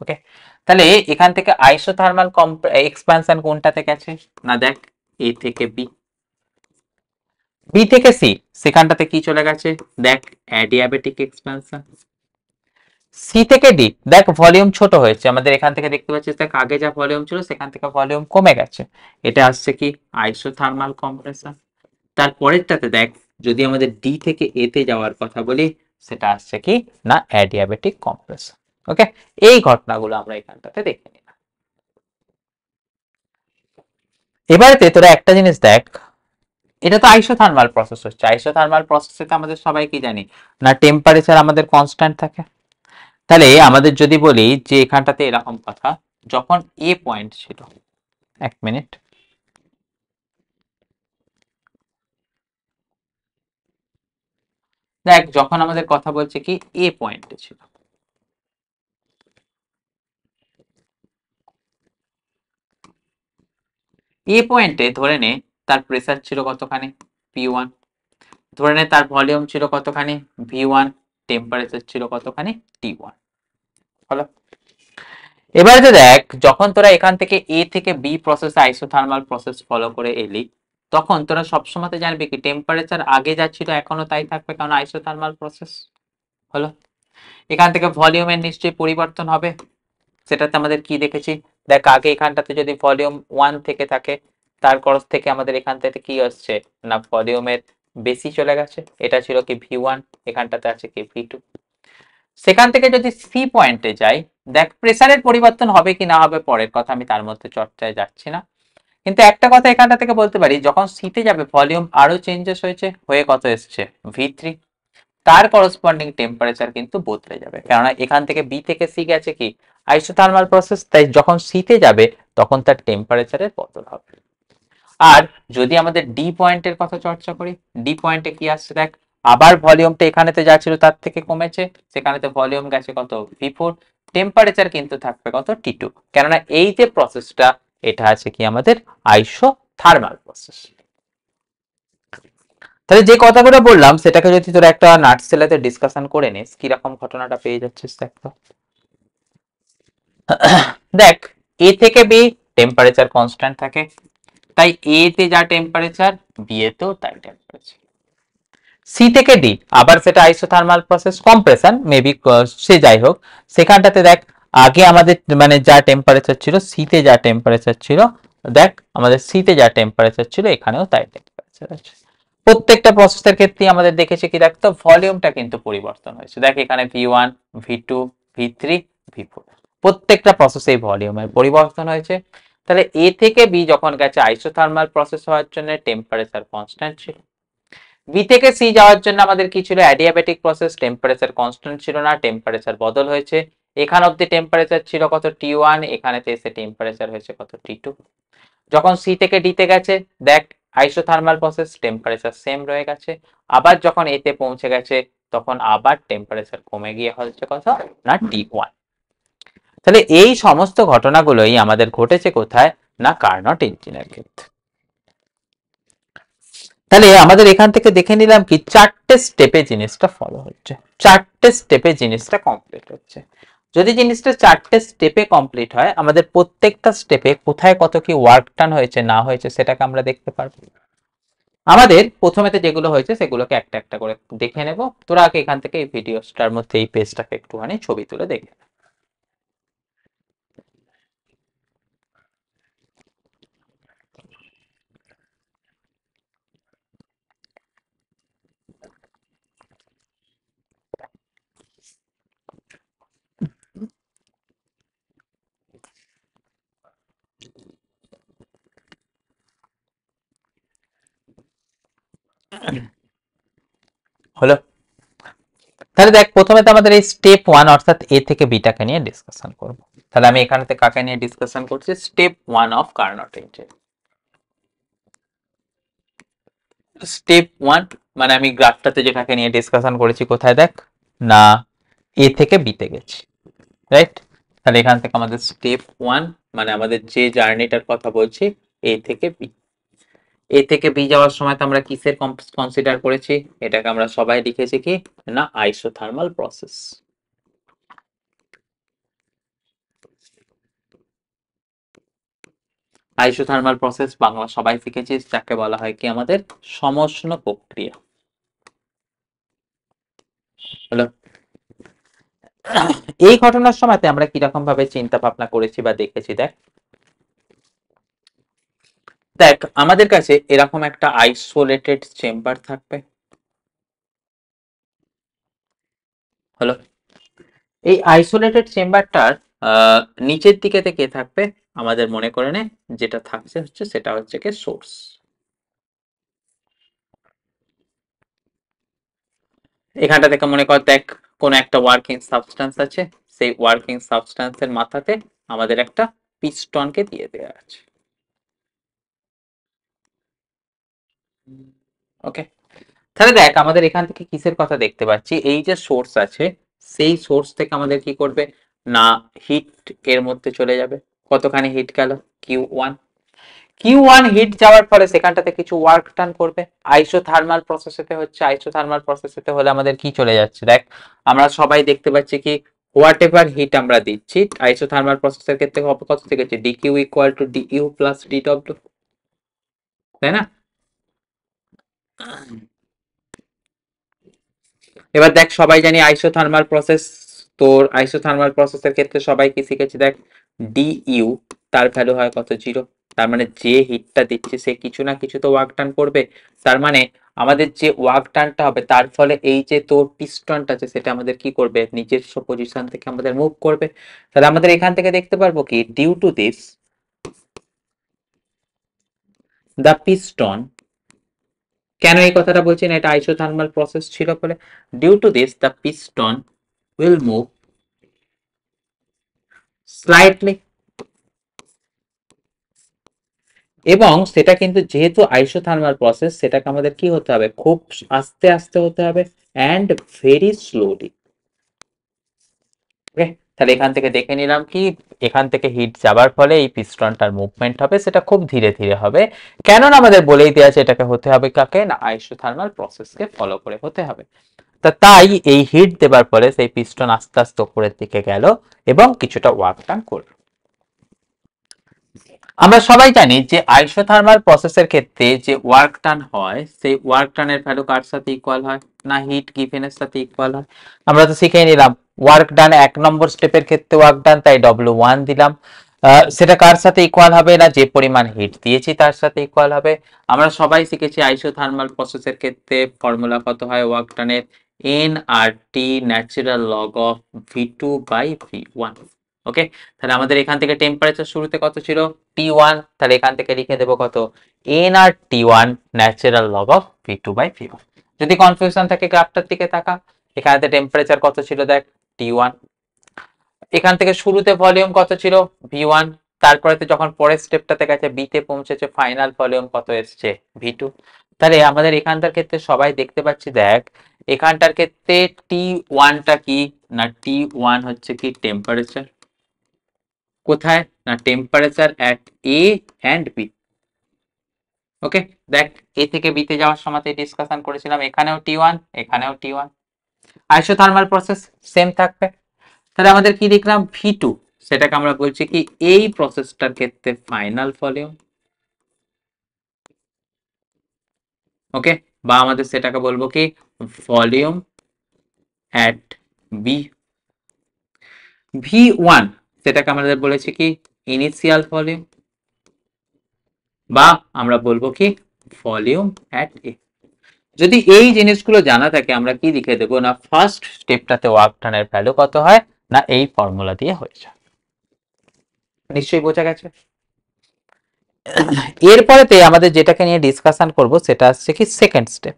ওকে, তাহলে এখান থেকে আইসোথার্মাল এক্সপ্যানশন কোনটাতে গেছে না দেখ এ থেকে বি, বি থেকে সি সেখানটাতে কি চলে গেছে দেখ অ্যাডিয়াবেটিক এক্সপ্যানশন। সি থেকে ডি দেখ ভলিউম ছোট হয়েছে আমাদের, এখান থেকে দেখতে পাচ্ছিস দেখ আগে যা ভলিউম ছিল সেখান থেকে ভলিউম কমে গেছে, এটা আসছে কি আইসোথার্মাল কম্প্রেশন। তারপরেরটাতে দেখ যদি আমাদের ডি থেকে এ তে যাওয়ার কথা বলি সেটা আসছে কি না অ্যাডিয়াবেটিক কম্প্রেশন। ওকে, এই ঘটনাগুলো আমরা এখানটাতে দেখে নিলাম। এবারেতে তোরা একটা জিনিস দেখ, এটা তো আইসোথার্মাল প্রসেস হচ্ছে, আইসোথার্মাল প্রসেসে তো আমাদের সবাই কি জানি না টেম্পারেচার আমাদের কনস্ট্যান্ট থাকে। তাহলে আমাদের যদি বলি যে এখানটাতে এরকম কথা, যখন এ পয়েন্ট ছিল, এক মিনিট, দেখ যখন আমাদের কথা বলছে কি এ পয়েন্টে ছিল, এ পয়েন্টে ধরে নে তার প্রেসার ছিল কতখানি P1, ধরে নে তার ভলিউম ছিল কতখানি V1, টেম্পারেচার ছিল কতখানি T1। হলো, এবারে যে দেখ যখন তোরা এখান থেকে এ থেকে B process isothermal process follow করে এলি, তখন তোরা সবসময় জানবি কি টেম্পারেচার আগে যা ছিল এখনো তাই থাকবে, কারণ আইসোথার্মাল প্রসেস। হলো, এখান থেকে ভলিউমের নিশ্চয়ই পরিবর্তন হবে, সেটাতে আমাদের কি দেখেছি দেখ আগে এখানটাতে যদি ভলিউম 1 থেকে থাকে তার ক্রস থেকে আমাদের এখান থেকে কি আসছে না ভলিউমের বেশি চলে গেছে, এটা ছিল কি V1, এখানটাতে আছে কি V2। সেখান থেকে যদি সি পয়েন্টে যাই দেখ প্রেসারের পরিবর্তন হবে কি না হবে পরের কথা, আমি তার মধ্যে চর্চায় যাচ্ছি না, কিন্তু একটা কথা এখানটা থেকে বলতে পারি যখন সিতে যাবে ভলিউম আরো চেঞ্জেস হয়েছে হয়ে কত এসছে V3, তার করসপন্ডিং টেম্পারেচার কিন্তু বদলে যাবে, কেননা এখান থেকে বি থেকে সি গেছে কি আইসোথার্মাল প্রসেস, তাই যখন সিতে যাবে তখন তার টেম্পারেচারের বদল হবে। আর যদি আমাদের ডি পয়েন্টের কথা চর্চা করি, ডি পয়েন্টে কি আসছে দেখ আবার ভলিউমটা এখানেতে যা ছিল তার থেকে কমেছে, সেখানেতে ভলিউম গেছে কত V4, টেম্পারেচার কিন্তু থাকবে কত T2, কেননা এই যে প্রসেসটা এটা আছে কি আমাদের আইসোথার্মাল প্রসেস। তাহলে যে কথাগুলো বললাম সেটাকে যদি তোরা একটা নাটসেলাতে ডিসকাশন করে নিস কিরকম ঘটনাটা পেয়ে যাচ্ছিস দেখ তো। দেখ এ থেকে বি টেম্পারেচার কনস্ট্যান্ট থাকে, তাই এ তে যা টেম্পারেচার বি এতেও তাই টেম্পারেচার। সি থেকে ডি আবার সেটা আইসোথার্মাল প্রসেস কম্প্রেশন মেবি, সে যাই হোক সেখানটাতে দেখ আগে আমাদের মানে যা টেম্পারেচার ছিল সি তে যা টেম্পারেচার ছিল, দেখ আমাদের সি তে যা টেম্পারেচার ছিল এখানেও তাই টেম্পারেচার আছে। প্রত্যেকটা প্রসেসের ক্ষেত্রে আমাদের দেখেছি কি দেখতো ভলিউমটা কিন্তু পরিবর্তন হয়েছে, দেখ এখানে V1, V2, V3, V4 প্রত্যেকটা প্রসেসে ভলিউমের পরিবর্তন হয়েছে। তাহলে এ থেকে বি যখন গেছে আইসোথার্মাল প্রসেস হওয়ার জন্য টেম্পারেচার কনস্ট্যান্ট ছিল, বি থেকে সি যাওয়ার জন্য আমাদের কি ছিল অ্যাডিয়াবেটিক প্রসেস, টেম্পারেচার কনস্ট্যান্ট ছিল না, টেম্পারেচার বদল হয়েছে। এখান অব্দি টেম্পারেচার ছিল কত T1, এখানেতে এসে টেম্পারেচার হয়েছে কত T2। যখন সি থেকে ডিতে গেছে দেখ আইসোথার্মাল প্রসেস টেম্পারেচার সেম রয়ে গেছে, আবার যখন এতে পৌঁছে গেছে তখন আবার টেম্পারেচার কমে গিয়ে হচ্ছে কত না T1। তাহলে এই সমস্ত ঘটনাগুলোই আমাদের ঘটেছে কোথায় না কার্নট ইঞ্জিনের ক্ষেত্রে। তাহলে আমাদের এখান থেকে দেখে নিলাম কি চারটে স্টেপে জিনিসটা ফলো হচ্ছে, চারটে স্টেপে জিনিসটা কমপ্লিট হচ্ছে। যদি জিনিসটা চারটে স্টেপে কমপ্লিট হয় আমাদের প্রত্যেকটা স্টেপে কোথায় কত কি ওয়ার্ক ডান হয়েছে না হয়েছে সেটাকে আমরা দেখতে পারবো। আমাদের প্রথমেতে যেগুলো হয়েছে সেগুলোকে একটা একটা করে দেখে নেব। তোরা আগে এখান থেকে এই ভিডিওটার মধ্যে এই পেজটাকে একটুখানি ছবি তুলে দেখে নে। হলো, তাহলে দেখ প্রথমে তো আমাদের এই স্টেপ 1 অর্থাৎ এ থেকে বিটাকে নিয়ে ডিসকাশন করব। তাহলে আমি এখানে কাকে নিয়ে ডিসকাশন করছি, step 1 of Carnot engine. Step 1 মানে আমি গ্রাফটাতে যেটাকে নিয়ে ডিসকাশন করেছি কোথায় দেখ না এ থেকে বিতে গেছি, রাইট। তাহলে এখান থেকে আমাদের স্টেপ 1 মানে আমাদের যে জার্নিটার কথা বলছি এ থেকে বি। এ থেকে বি যাওয়ার সময় তো আমরা কিসের কনসিডার করেছি, এটাকে আমরা সবাই লিখেছি কি না isothermal process. Isothermal process Bangla সবাই শিখেছি, যাকে বলা হয় কি আমাদের সমষ্ণ প্রক্রিয়া। হলো, এই ঘটনার সময়তে আমরা কিরকম ভাবে চিন্তা ভাবনা করেছি বা দেখেছি দেখ। দেখ আমাদের কাছে এরকম একটা আইসোলেটেড চেম্বার থাকবে। হলো, এই আইসোলেটেড চেম্বারটার নিচের দিকে কে থাকবে আমাদের মনে করে নে, যেটা থাকছে হচ্ছে সেটা হচ্ছে কি সোর্স। এখানটা থেকে মনে কর দেখ কোন একটা ওয়ার্কিং সাবস্টেন্স আছে, সেই ওয়ার্কিং সাবস্টেন্সের মাথাতে আমাদের একটা পিস্টনকে দিয়ে দেওয়া আছে। ওকে, তাহলে দেখ আমাদের এখান থেকে কিসের কথা দেখতে পাচ্ছি, এই যে সোর্স আছে সেই সোর্স থেকে আমাদের কি করবে না হিট এর মধ্যে চলে যাবে। কতখানি হিট গেল Q1। Q1 হিট যাওয়ার ফলে সেখানটাতে কিছু ওয়ার্ক ডান করবে। আইসোথার্মাল প্রসেসেতে হচ্ছে, আইসোথার্মাল প্রসেসেতে হলে আমাদের কি চলে যাচ্ছে দেখ আমরা সবাই দেখতে পাচ্ছি কি হোয়াট এভার হিট আমরা দিচ্ছি আইসোথার্মাল প্রসেসের ক্ষেত্রে কত থেকে DQ equal to DU plus DW, তাই না। এবার দেখ সবাই জানি আইসোথার্মাল প্রসেস, তোর আইসোথার্মাল প্রসেসের ক্ষেত্রে সবাই কি শিখেছি দেখ ডিইউ তার ভ্যালু হয় কত 0। তার মানে যে হিটটা দিচ্ছে সে কিছু না কিছু তো ওয়ার্ক ডান করবে। তার মানে আমাদের যে ওয়ার্ক ডানটা হবে তার ফলে এই যে তোর পিস্টনটা আছে সেটা আমাদের কি করবে নিজস্ব পজিশন থেকে আমাদের মুভ করবে। তাহলে আমাদের এখান থেকে দেখতে পারবো কি due to this the piston, কেন এই কথাটা বলছি না এটা আইসোথার্মাল প্রসেস ছিল বলে, due to this the piston will move slightly, এবং সেটা কিন্তু যেহেতু আইসোথার্মাল প্রসেস সেটাকে আমাদের কি হতে হবে খুব আস্তে আস্তে হতে হবে অ্যান্ড ভেরি স্লোলি। ওকে, তাহলে এখান থেকে দেখে নিলাম কি এখান থেকে হিট যাবার ফলে এই পিস্টনটার মুভমেন্ট হবে সেটা খুব ধীরে ধীরে হবে, কেননা আমাদের বলেই দেওয়া আছে এটাকে হতে হবে কাকে না আইসোথার্মাল প্রসেসকে ফলো করে হতে হবে। তাই এই হিট দেবার ফলে সেই পিস্টন আস্তে আস্তে উপরের দিকে গেল এবং কিছুটা ওয়ার্ক ডান করলো। আমরা সবাই জানি যে আইসোথার্মাল প্রসেসের ক্ষেত্রে যে ওয়ার্ক ডান হয় সেই ওয়ার্ক ডানের ভ্যালু কার সাথে ইকুয়াল হয় না হিট গিভেনের সাথে ইকুয়াল হয়। আমরা তো শিখে নিলাম ওয়ার্ক ডান 1 নম্বর স্টেপের ক্ষেত্রে ওয়ার্ক ডান তাই W1 দিলাম, সেটা কার সাথে ইকুয়াল হবে না যে পরিমাণ হিট দিয়েছি তার সাথে ইকুয়াল হবে। আমরা সবাই শিখেছি আইসোথার্মাল প্রসেসের ক্ষেত্রে ফর্মুলা কত হয় ওয়ার্ক ডানের nRT natural log of V2/V1। Okay, তাহলে আমাদের এখান থেকে টেম্পারেচার শুরুতে কত ছিল T1, তাহলে এখান থেকে লিখে দেবো কত nRT1 natural log of V2/V1। যদি কনফিউশন থাকে গ্রাফটার দিকে তাকা, এখানে টেম্পারেচার কত ছিল দেখ T1, এখান থেকে শুরুতে ভলিউম কত ছিল V1, তারপরে যখন পরের স্টেপটাতে গেছে বি তে পৌঁছেছে ফাইনাল ভলিউম কত এসছে V2। তাহলে আমাদের এখানটার ক্ষেত্রে সবাই দেখতে পাচ্ছি, দেখ এখানটার ক্ষেত্রে T1টা কি না, T1 হচ্ছে কি টেম্পারেচার, কোথায় না temperature at A and B. Okay, দেখ এ থেকে বি তে যাওয়ার সময় ডিসকাশন করেছিলাম, এখানেও T1 এখানেও T1, আইসোথার্মাল প্রসেস সেম থাকবে। তাহলে আমাদের কি দেখলাম V2, সেটাকে আমরা বলছি কি এই প্রসেসটার ক্ষেত্রে ফাইনাল ভলিউম। ওকে, বা আমাদের সেটাকে বলবো কি ভলিউম অ্যাট বি। V1 সেটাকে আমাদের বলেছি কি ইনিশিয়াল ভলিউম, বা আমরা বলবো কি ভলিউম অ্যাট এ। যদি এই জিনিসগুলো জানা থাকে আমরা কি লিখে দেবো না ফার্স্ট স্টেপটাতে ওয়ার্ক ডানের ভ্যালু কত হয় না এই ফর্মুলা দিয়ে হয়েছে। নিশ্চয়ই বোঝা গেছে। এরপরেতে আমাদের যেটাকে নিয়ে ডিসকাশন করব সেটা হচ্ছে কি সেকেন্ড স্টেপ।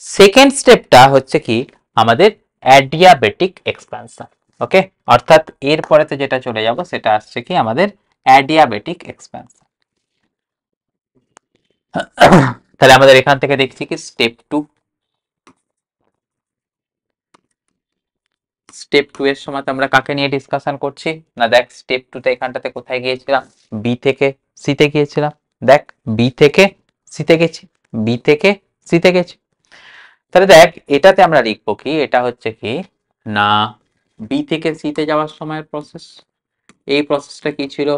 সেকেন্ড স্টেপটা হচ্ছে কি আমাদের অ্যাডিয়াবেটিক এক্সপ্যানশন। ওকে, অর্থাৎ এরপরেতে যেটা চলে যাব সেটা আসছে কি আমাদের অ্যাডিয়াবেটিক এক্সপ্যানশন। তাহলে আমাদের এখান থেকে দেখছি কি স্টেপ টু। স্টেপ টু এর সময় আমরা কাকে নিয়ে ডিসকাশন করছি না, দেখ স্টেপ টু তে এখানটাতে কোথায় গিয়েছিলাম বি থেকে সি তে গিয়েছিলাম। দেখ বি থেকে সি তে গেছি, বি থেকে সি তে গেছি। তাহলে দেখ এটাতে আমরা লিখবো কি, এটা হচ্ছে কি না বি থেকে সি তে যাওয়ার সময়ের প্রসেস। এই প্রসেসটা কি ছিল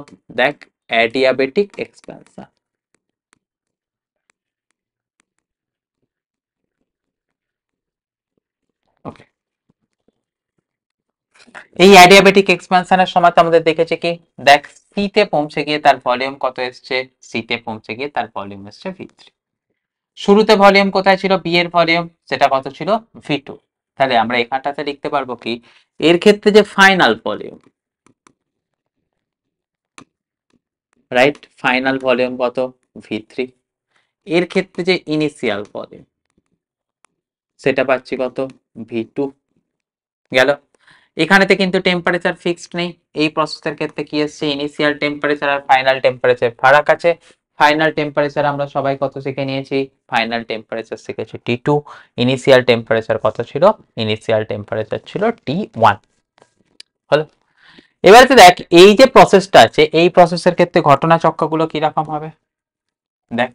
দেখ অ্যাডিয়াবেটিক এক্সপ্যানশন। ওকে, এই অ্যাডিয়াবেটিক এক্সপ্যানশনের সময় তো আমাদের দেখেছে কি দেখ সি তে পৌঁছে গিয়ে তার ভলিউম কত এসছে, সি তে পৌঁছে গিয়ে তার ভলিউম এসছে V3। শুরুতে ভলিউম কোথায় ছিল বি এর ভলিউম, সেটা কত ছিল V2। তাহলে আমরা এখানটাতে লিখতে পারবো কি এর ক্ষেত্রে যে final volume, right, final volume কত V3, এর ক্ষেত্রে যে ইনিশিয়াল ভলিউম সেটা পাচ্ছি কত V2। গেল, এখানেতে কিন্তু টেম্পারেচার ফিক্সড নেই, এই প্রসেসের ক্ষেত্রে কি এসছে ইনিশিয়াল টেম্পারেচার আর ফাইনাল টেম্পারেচার ফারাক আছে। ফাইনাল টেম্পারেচার আমরা সবাই কত শিখে নিয়েছি, ফাইনাল টেম্পারেচার শিখেছি T2। ইনিশিয়াল টেম্পারেচার কত ছিল, ইনিশিয়াল টেম্পারেচার ছিল T1। হলো, এবারে দেখ এই যে প্রসেসটা আছে এই প্রসেসের ক্ষেত্রে ঘটনা চক্রগুলো কি রকম হবে। দেখ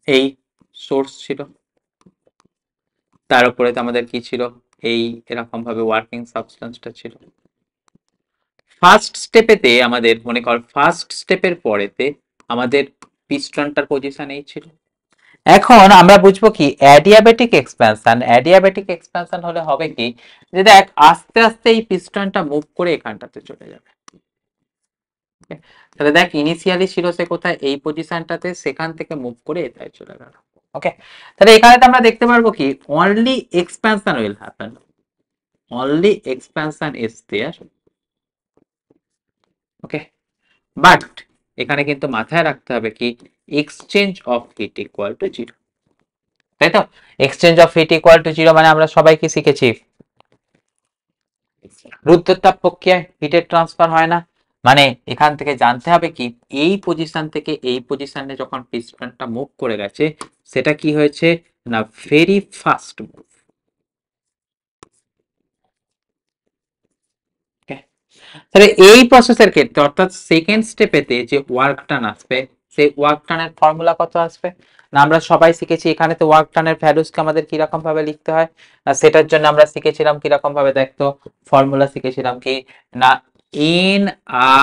এই সোর্স ছিল, তার উপরে তো আমাদের কি ছিল এই এরকম ভাবে ওয়ার্কিং সাবস্টেন্সটা ছিল। ফার্স্ট স্টেপেতে আমাদের মনে কর ফার্স্ট স্টেপের পরেতে আমাদের পিস্টনটার পজিশন এই ছিল। এখন আমরা বুঝবো কি অ্যাডিয়াবেটিক এক্সপ্যানশন। অ্যাডিয়াবেটিক এক্সপ্যানশন হলে হবে কি যে দেখ আস্তে আস্তে এই পিস্টনটা মুভ করে এখানটাতে চলে যাবে। তাহলে দেখ ইনিশিয়ালি ছিল সে কোথায় এই পজিশনটাতে, সেখান থেকে মুভ করে এটায় চলে গেল। ওকে, তাহলে এখানে আমরা দেখতে পারবো কি only expansion will happen, only expansion is there. Okay, but এখানে কিন্তু মাথায় রাখতে হবে কি exchange of heat equal to zero, তাই তো। Exchange of heat equal to zero মানে আমরা সবাই কি শিখেছি রুদ্ধতাপ প্রক্রিয়ায় হিটের ট্রান্সফার হয় না। মানে এখান থেকে জানতে হবে কি এই পজিশন থেকে এই পজিশনে যখন পিস্টনটা মুভ করে গেছে সেটা কি হয়েছে না ভেরি ফাস্ট মুভ। তাহলে এই প্রসেসের ক্ষেত্রে অর্থাৎ সেকেন্ড স্টেপেতে যে ওয়ার্ক ডান আসবে সেই ওয়ার্ক ডানের ফর্মুলা কত আসবে না আমরা সবাই শিখেছি এখানে তো ওয়ার্ক ডানের ভ্যালুসকে আমাদের কি রকম ভাবে লিখতে হয় না সেটার জন্য আমরা শিখেছিলাম কি রকম ভাবে দেখতো ফর্মুলা শিখেছিলাম কি না N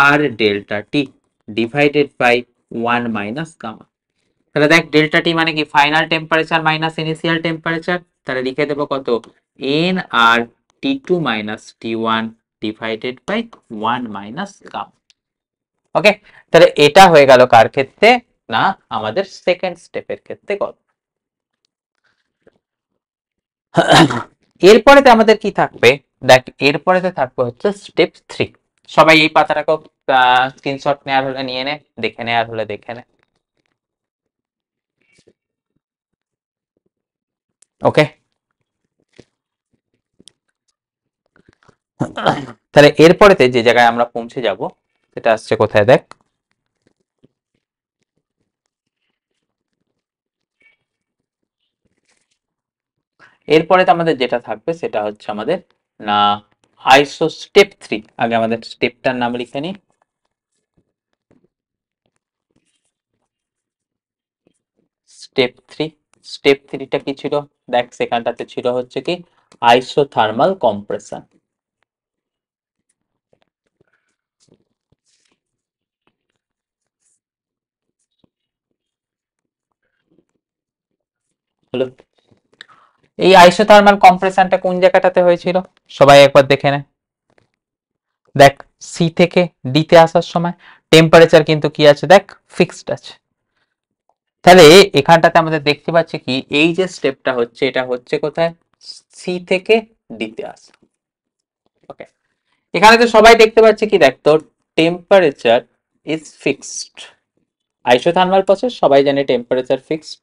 R delta T divided by 1 minus gamma. তাহলে দেখ ডেল্টা টি মানে কি final temperature minus initial temperature, তাহলে লিখে দেবো কত N R T2 minus T1 divided by 1 minus gamma. Okay, তাহলে এটা হয়ে গেল কার ক্ষেত্রে না আমাদের সেকেন্ড স্টেপের ক্ষেত্রে কত। এরপরেতে আমাদের কি থাকবে দেখ এরপরেতে থাকবে হচ্ছে স্টেপ 3। সবাই এই পাতাটাকে স্ক্রিনশট নেওয়ার হলে নিয়ে নে, দেখে নেওয়ার হলে দেখে নে। ওকে, তাহলে এরপরেতে যে জায়গায় আমরা পৌঁছে যাব সেটা আসছে কোথায় দেখ, এরপরে তো আমাদের যেটা থাকবে সেটা হচ্ছে আমাদের না আইসো স্টেপ 3। আগে আমাদের স্টেপটার নাম লিখে নি, স্টেপ 3। স্টেপ 3টা কি ছিল দেখ, সেখানটাতে ছিল হচ্ছে কি আইসোথার্মাল কম্প্রেশন। হলো, এই আইসোথার্মাল কম্প্রেশনটা কোন জায়গাটাতে হয়েছিল সবাই একবার দেখে নে। দেখ, সি থেকে ডি তে আসার সময় টেম্পারেচার কিন্তু কি আছে দেখ, ফিক্সড আছে। তাহলে এখানটাতে আমাদের দেখতে পাচ্ছি কি এই যে স্টেপটা হচ্ছে এটা হচ্ছে কোথায়, সি থেকে ডি তে আসা। ওকে, এখানে তো সবাই দেখতে পাচ্ছে কি দেখ, তোর temperature is fixed. Isothermal process সবাই জানে টেম্পারেচার ফিক্সড,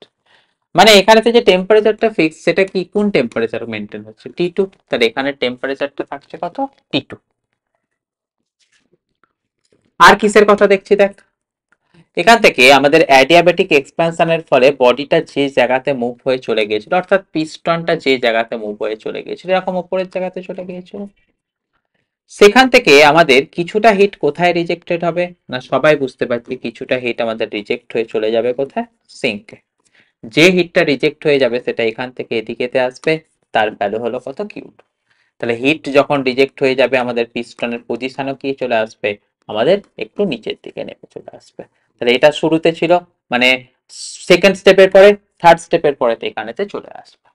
মানে এখানেতে যে টেম্পারেচারটা ফিক্স সেটা কি কোন টেম্পারেচার মেনটেন হচ্ছে, T2। তাহলে এখানে টেম্পারেচারটা থাকছে কত, T2। আর কিসের কথা দেখছি দেখ, এখান থেকে আমাদের অ্যাডিয়াবেটিক এক্সপ্যানশনের ফলে বডিটা যে জায়গাতে মুভ হয়ে চলে গিয়েছিল, অর্থাৎ পিস্টনটা যে জায়গাতে মুভ হয়ে চলে গিয়েছিল এরকম উপরের জায়গাতে চলে গিয়েছিল, সেখান থেকে আমাদের কিছুটা হিট কোথায় রিজেক্টেড হবে না, সবাই বুঝতে পারছি কিছুটা হিট আমাদের রিজেক্ট হয়ে চলে যাবে কোথায়, সিঙ্কে। যে হিটটা রিজেক্ট হয়ে যাবে সেটা এখান থেকে এদিকেতে আসবে, তার ভ্যালু হলো কত, কিউ2। তাহলে হিট যখন রিজেক্ট হয়ে যাবে আমাদের পিস্টনের পজিশনও কি চলে আসবে, আমাদের একটু নিচের দিকে নেমে চলে আসবে। তাহলে এটা শুরুতে ছিল, মানে সেকেন্ড স্টেপের পরে থার্ড স্টেপের পরে এখানেতে চলে আসবে।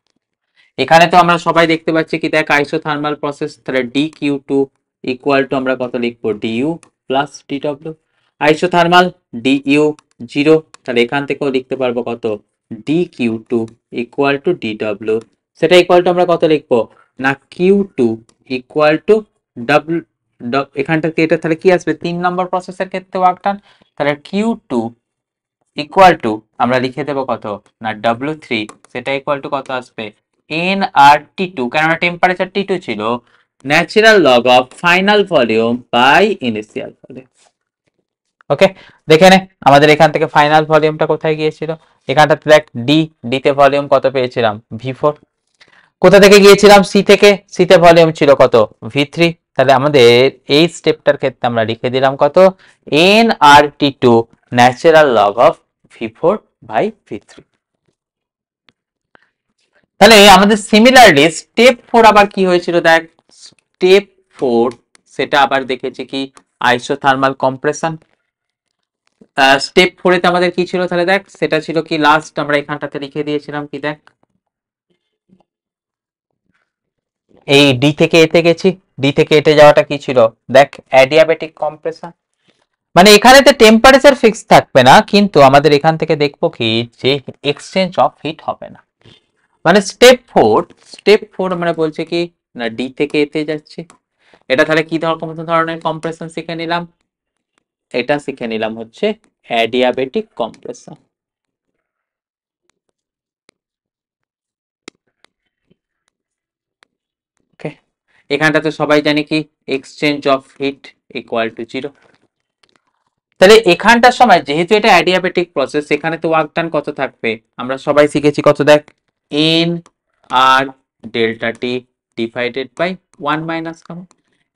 এখানে তো আমরা সবাই দেখতে পাচ্ছি কি দেখ আইসোথার্মাল প্রসেস, তাহলে d Q to equal to আমরা কত লিখবো, ডিইউ প্লাস ডিডব্লিউ। আইসোথার্মাল ডিইউ 0, তাহলে এখান থেকেও লিখতে পারবো কত, d Q to equal to ডিডব্লিউ। সেটা ইকুয়াল টু আমরা কত লিখবো না, Q to equal to W. এখানটা এটা তাহলে কি আসবে 3 নম্বর প্রসেসের ক্ষেত্রে ওয়ার্ক ডান, তাহলে কিউ টু ইকুয়াল টু আমরা লিখে দেবো কত না W3, সেটা ইকুয়াল টু কত আসবে nRT2, কেননা টেম্পারেচার T2 ছিল, natural log of final volume by initial volume. Okay, দেখে নে আমাদের এখান থেকে ফাইনাল ভলিউমটা কোথায় গিয়েছিল, এখানটাতে দেখ ডি তে ভলিউম কত পেয়েছিলাম, V4। কোথা থেকে গিয়েছিলাম, সি থেকে, সি তে ভলিউম ছিল কত, V3। তাহলে আমাদের এই স্টেপটার ক্ষেত্রে আমরা লিখে দিলাম কত, nRT2 natural log of V4 by V3। তাহলে আমাদের সিমিলারলি স্টেপ 4 আবার কি হয়েছিল দেখ, স্টেপ 4 সেটা আবার দেখেছি কি আইসোথার্মাল কম্প্রেশন। স্টেপ 4 এতে আমাদের কি ছিল তাহলে দেখ, সেটা ছিল কি লাস্ট আমরা এখানটাতে লিখে দিয়েছিলাম কি দেখ, এই ডি থেকে এতে গেছি, ডি থেকে এতে যাওয়াটা কি ছিল দেখ, অ্যাডিয়াবেটিক কম্প্রেশন। মানে এখানেতে টেম্পারেচার ফিক্স থাকবে না, কিন্তু আমাদের এখান থেকে দেখবো কি যে এক্সচেঞ্জ অফ হিট হবে না। মানে স্টেপ 4 আমরা বলছি কি না ডি থেকে এতে যাচ্ছে, এটা তাহলে কি ধরনের কম্প্রেশন শিখে নিলাম, এটা শিখে নিলাম হচ্ছে অ্যাডিয়াবেটিক কম্প্রেশন। ওকে, এখানটাতে সবাই জানি কি exchange of heat equal two 0। তাহলে এখানটার সময় যেহেতু এটা অ্যাডিয়াবেটিক প্রসেস, এখানে তো ওয়ার্ক ডান কত থাকবে, আমরা সবাই শিখেছি কত দেখ, n R delta T divided by 1 minus common.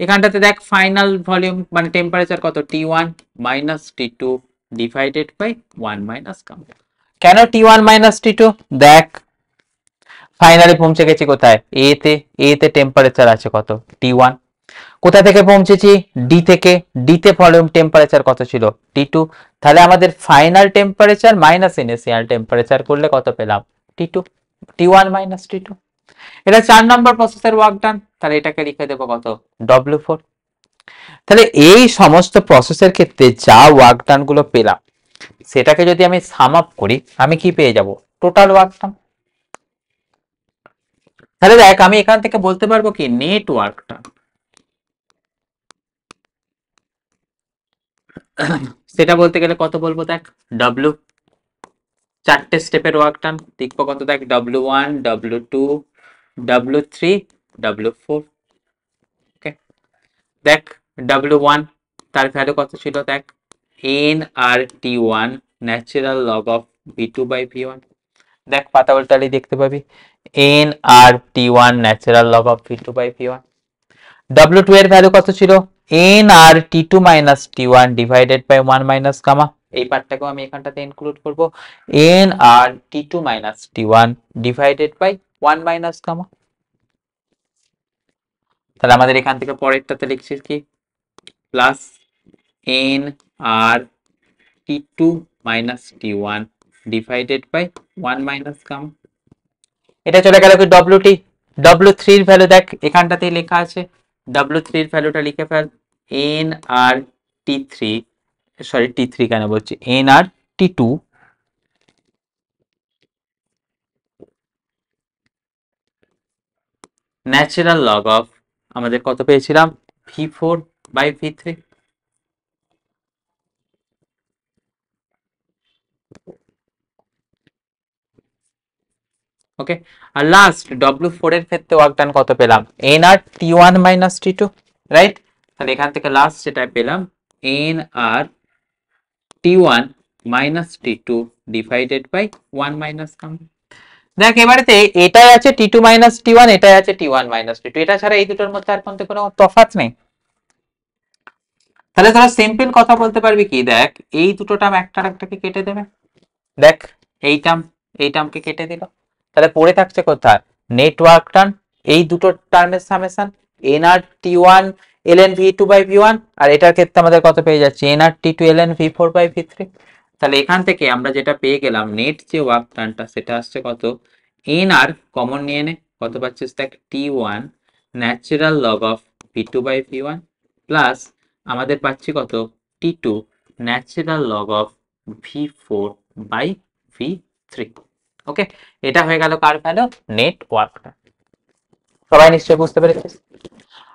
এখানটাতে দেখ ফাইনাল ভলিউম মানে টেম্পারেচার কত, T1 minus T2 divided by 1 minus common. কেন T1 মাইনাস T2, দেখ ফাইনালি পৌঁছে গেছি কোথায়, এ তে টেম্পারেচার আছে কত, T1। কোথা থেকে পৌঁছেছি, ডি থেকে, ডি তে ভলিউম টেম্পারেচার কত ছিল, T2। তাহলে আমাদের final temperature minus initial temperature করলে কত পেলাম, T2, T1 মাইনাস T2। এটা 4 নম্বর প্রসেসের ওয়ার্ক ডান, তাহলে এটাকে লিখে দেবো কত, W4। তাহলে এই সমস্ত প্রসেসের ক্ষেত্রে যা ওয়ার্ক ডান গুলো পেলাম সেটাকে যদি আমি সাম আপ করি আমি কি পেয়ে যাব, টোটাল ওয়ার্ক ডান। তাহলে দেখ আমি এখান থেকে বলতে পারবো কি নেট ওয়ার্ক ডান, সেটা বলতে গেলে কত বলবো দেখ, W। 4টে স্টেপের ওয়ার্ক ডান দেখবো কত দেখ, W1 W2 W3 W4। ওকে, দেখ W1 তার ভ্যালু কত ছিল, দেখ nRT1 natural log of V2/V1। দেখ পাতা উল্টালেই দেখতে পাবি nRT1 natural log of V2/V1। W2 এর ভ্যালু কত ছিল, nRT2 minus T1 divided by 1 minus gamma. এই পার্টটাকেও আমি এখানটাতে ইনক্লুড করব, nRT2 minus T1 divided by 1 minus gamma. তাহলে আমাদের এখান থেকে পরেরটাতে লিখছি কি, plus nRT2 minus T1 divided by 1 minus gamma. এটা চলে গেল কি W3। W3 এর ভ্যালু দেখ এখানটাতেই লেখা আছে, W3 এর ভ্যালুটা লিখে ফেল, nRT3 সরি T3 কেন বলছি, nRT2 ন্যাচারাল লগ অফ আমাদের কত পেয়েছিলাম, V4/V3। ওকে, আর লাস্ট W4 এর ক্ষেত্রে ওয়ার্ক ডান কত পেলাম, nRT1 মাইনাস T2, রাইট। তাহলে এখান থেকে লাস্ট যেটা পেলাম nRT1 minus T2 divided by 1 minus gamma. দেখ এবারেতে এটাই আছে T2 মাইনাস T1, এটাই আছে T1 মাইনাস T2, এটা ছাড়া এই দুটোর মধ্যে আর কোনো তফাৎ নেই। তাহলে তোরা সিম্পল কথা বলতে পারবি কি, দেখ এই দুটো টার্ম একটার একটাকে কেটে দেবে, দেখ এই টার্মকে কেটে দিল, তাহলে পড়ে থাকছে কোথায়, নেটওয়ার্ক টার্ম, এই দুটো টার্মের সামেশন nRT1 ln V2/V1, আর এটার ক্ষেত্রে আমাদের কত পেয়ে যাচ্ছে, nRT2 ln V4/V3। তাহলে এখান থেকে আমরা যেটা পেয়ে গেলাম, নেট যে ওয়ার্ক ডানটা সেটা আসছে কত, nR কমন নিয়ে নে, কত পাচ্ছিস দেখ T1 natural log of V2/V1 plus আমাদের পাচ্ছি কত T2 natural log of V4/V3। ওকে, এটা হয়ে গেল কার ভ্যালু, নেট ওয়ার্ক ডান। সবাই নিশ্চয়ই বুঝতে পেরেছিস।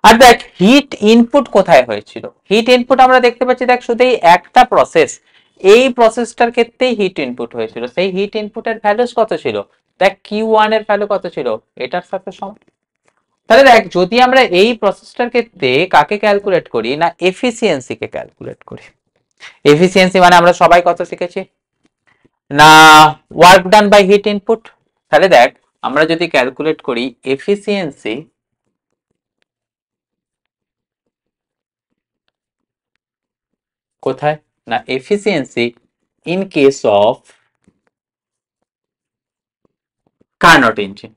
আর দেখ হিট ইনপুট কোথায় হয়েছিল, হিট ইনপুট আমরা দেখতে পাচ্ছি, দেখ শুধু এই একটা প্রসেস, এই প্রসেসটার ক্ষেত্রেই হিট ইনপুট হয়েছিল, সেই হিট ইনপুটের ভ্যালুস কত ছিল, দেখ Q1 এর ভ্যালু কত ছিল, এটার সাথে সমান। তাহলে দেখ যদি আমরা এই প্রসেসটার ক্ষেত্রে কাকে ক্যালকুলেট করি না, এফিসিয়েন্সি কে ক্যালকুলেট করি। এফিসিয়েন্সি মানে আমরা সবাই কত শিখেছি না, work done by heat input. তাহলে দেখ আমরা যদি ক্যালকুলেট করি এফিসিয়েন্সি কোথায় না, efficiency in case of Carnot engine.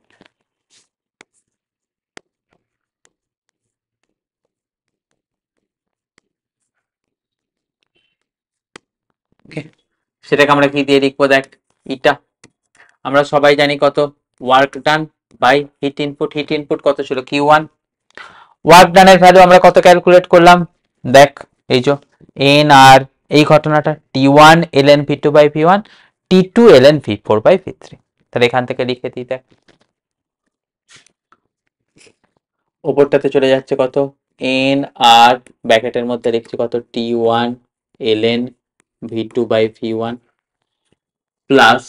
সেটাকে আমরা কি দিয়ে লিখবো, দেখ ইটা, আমরা সবাই জানি কত work done by heat input, heat input কত ছিল Q1, ওয়ার্ক ডানের ভ্যালু আমরা কত ক্যালকুলেট করলাম, দেখ এই যে এন আর এই ঘটনাটা T1 ln V2/V1 T2 ln V4/V3। তাহলে এখান থেকে লিখে দিই, দেখ ওপরটাতে চলে যাচ্ছে কত এন আর ব্র্যাকেটের মধ্যে লিখছি কত T1 ln V2/V1 plus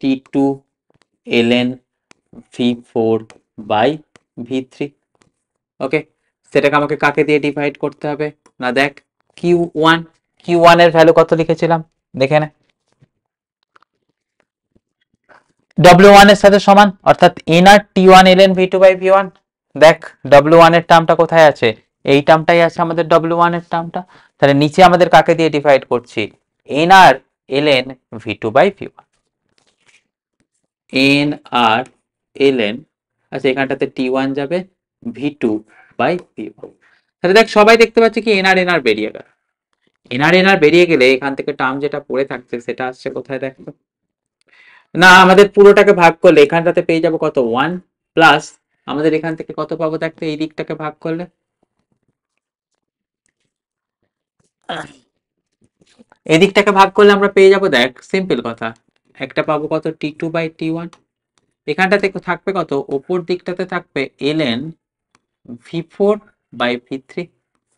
T2 ln V4/V3। ওকে, সেটাকে আমাকে কাকে দিয়ে ডিভাইড করতে হবে না, দেখ Q1 এর ভ্যালু কত লিখেছিলাম দেখে নে, W1 এর সাথে সমান, অর্থাৎ nRT1 ln V2/V1। দেখ W1 এর টার্মটা কোথায় আছে, এই টার্মটাই আছে আমাদের W1 এর টার্মটা, তাহলে নিচে আমাদের কাকে দিয়ে ডিভাইড করছি, nR ln V2/V1, nR ln, আচ্ছা এখানটাতে T1 যাবে V2/V1। তাহলে দেখ সবাই দেখতে পাচ্ছে কি nR বেরিয়ে গেল, nR বেরিয়ে গেলে এখান থেকে টার্ম যেটা পড়ে থাকছে সেটা আসছে কোথায়, দেখো না আমাদের পুরোটাকে ভাগ করলে এখানটাতে পেয়ে যাবো কত 1 প্লাস আমাদের এখান থেকে কত পাবো, দেখতে এই দিকটাকে ভাগ করলে, এই দিকটাকে ভাগ করলে আমরা পেয়ে যাবো, দেখ সিম্পল কথা, একটা পাবো কত T2/T1, এখানটাতে থাকবে কত, ওপর দিকটাতে থাকবে ln V4/V3,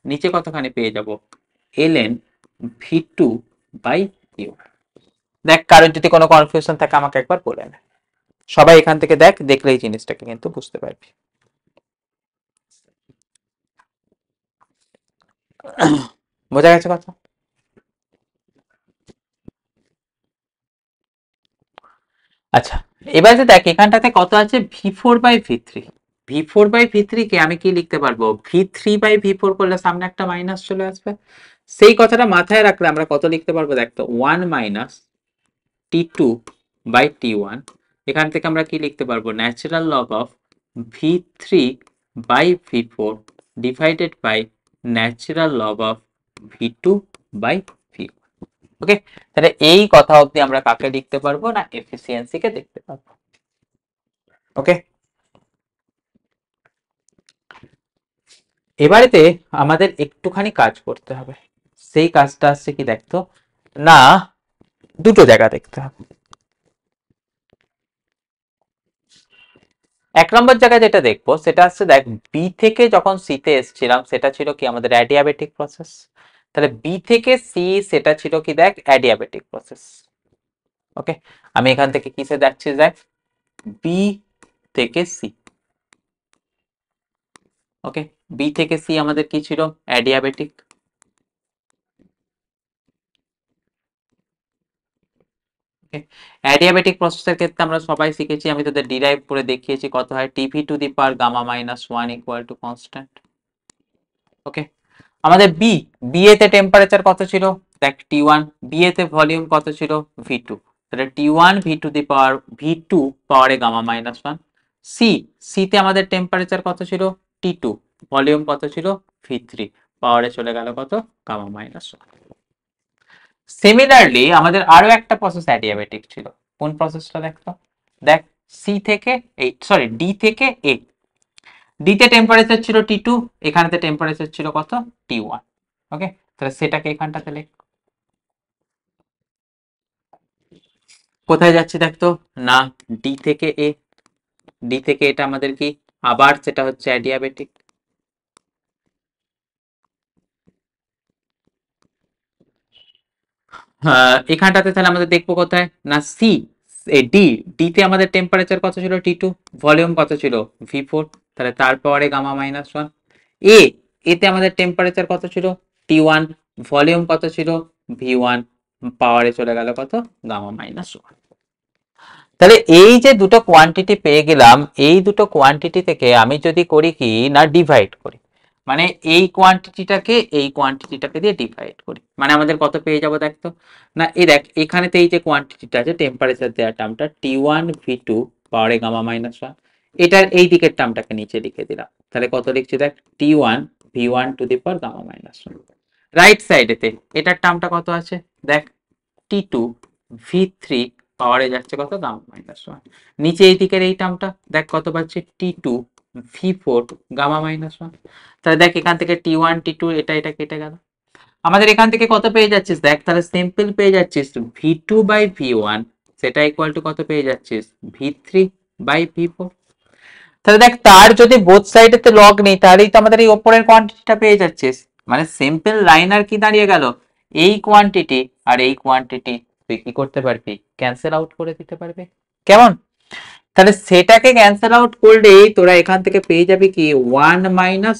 নিচে কতখানি পেয়ে যাব ln V2/V1। দেখ কারোর যদি কোনো কনফিউশন থাকে আমাকে একবার বলে নে, সবাই এখান থেকে দেখ, দেখলে এই জিনিসটাকে কিন্তু বুঝতে পারবি। বোঝা গেছে কথা? আচ্ছা, এবার যে দেখ এখানটাতে কত আছে, v4/v3। v4/v3 কে আমি কি লিখতে পারবো, v3/v4 করলে সামনে একটা মাইনাস চলে আসবে। সেই কথাটা মাথায় রাখলে আমরা কত লিখতে পারবো, দেখ তো 1 মাইনাস t2/t1। এখান থেকে আমরা কি লিখতে পারবো, natural log of v3/v4 divided by natural log of v2/v1। Okay, তাহলে এই কথা অবধি আমরা কাকে লিখতে পারবো না, এফিসিয়েন্সি কে দেখতে পারবো। ওকে, এবারেতে আমাদের একটুখানি কাজ করতে হবে। সেই কাজটা হচ্ছে কি দেখতো, না দুটো জায়গা দেখতে হবে। এক নম্বর জায়গায় যেটা দেখবো সেটা হচ্ছে, দেখ বি থেকে যখন সি তে এসেছিলাম সেটা ছিল কি আমাদের অ্যাডিয়াবেটিক প্রসেস। তাহলে বি থেকে সি সেটা ছিল কি, দেখ অ্যাডিয়াবেটিক প্রসেস। ওকে, আমি এখান থেকে কিসে যাচ্ছি, দেখ বি থেকে সি। ওকে, বি থেকে সি আমাদের কি ছিল, অ্যাডিয়াবেটিক। অ্যাডিয়াবেটিক প্রসেসের ক্ষেত্রে আমরা সবাই শিখেছি, আমি তোদের ডিরাইভ করে দেখিয়েছি কত হয়, TV to the power gamma minus one equal to constant. Okay, আমাদের বি এতে টেম্পারেচার কত ছিল, দেখ টি1। বি এতে ভলিউম কত ছিল, ভি2। তাহলে টি1 ভি টু দি পাওয়ার ভি2 পাওয়ারে গামা মাইনাস ওয়ান। সি সিতে আমাদের টেম্পারেচার কত ছিল, টি2। ভলিউম কত ছিল, ভি3। পাওয়ারে চলে গেল কত, গামা মাইনাস ওয়ান। সিমিলারলি আমাদের আরো একটা প্রসেস অ্যাডিয়াবেটিক ছিল। কোন প্রসেসটা দেখতো, দেখ সি থেকে এই সরি ডি থেকে এ। ডি তে টেম্পারেচার ছিল টি2, এখানেতে টেম্পারেচার ছিল কত, টি1। ওকে, তাহলে সেটাকে এখানটাতে লিখ। কোথায় যাচ্ছি দেখতো, না ডি থেকে এ। ডি থেকে এটা আমাদের কি, আবার সেটা হচ্ছে অ্যাডিয়াবেটিক। এখানটাতে তাহলে আমাদের দেখবো কোথায়, না সি ডি। ডি তে আমাদের টেম্পারেচার কত ছিল, টি2। ভলিউম কত ছিল, ভি4। তাহলে তার পাওয়ারে গামা মাইনাস ওয়ান। এ এতে আমাদের টেম্পারেচার কত ছিল, টি1। ভলিউম কত ছিল, ভি1। পাওয়ারে চলে গেল কত, গামা মাইনাস ওয়ান। তাহলে এই যে দুটো কোয়ান্টিটি পেয়ে গেলাম, এই দুটো কোয়ান্টিটি থেকে আমি যদি করি কি না, ডিভাইড করি, মানে এই কোয়ান্টিটিটাকে এই কোয়ান্টিটিটাকে দিয়ে ডিভাইড করি, মানে আমাদের কত পেয়ে যাবো দেখতো, না এই দেখ এখানেতে এই যে কোয়ান্টিটিটা আছে টেম্পারেচার দেওয়ার টার্মটা টি1 ভি2 পাওয়ারে গামা মাইনাস ওয়ান, এটার এই দিকের টার্মটাকে নিচে লিখে দিলাম। তাহলে কত লিখছি দেখ, T one V one to the power gamma minus one. Right সাইডেতে এটার টার্মটা কত আছে, দেখ টি2 ভি3 পাওয়ারে যাচ্ছে কত, গামা মাইনাস ওয়ান। নিচে এই দিকের এই টার্মটা দেখ কত পাচ্ছে, টি2 ভি4 গামা মাইনাস ওয়ান। তাহলে দেখ এখান থেকে টি1 টি2 এটা এটা কেটে গেল। আমাদের এখান থেকে কত পেয়ে যাচ্ছিস, দেখ তাহলে সিম্পল পেয়ে যাচ্ছিস ভি2/ভি1 সেটা ইকুয়াল টু কত পেয়ে যাচ্ছিস, ভি3/ভি4। তাহলে দেখ তার যদি বোথ সাইডেতে লগ নেই তাহলেই তো আমাদের এই ওপরের কোয়ান্টিটিটা পেয়ে যাচ্ছিস। মানে সিম্পল লাইন আর কি দাঁড়িয়ে গেল, এই কোয়ান্টিটি আর এই কোয়ান্টিটি তুই কি করতে পারবি, ক্যান্সেল আউট করে দিতে পারবি। কেমন, তাহলে সেটাকে ক্যান্সেল আউট করলেই তোরা এখান থেকে পেয়ে যাবি কি, 1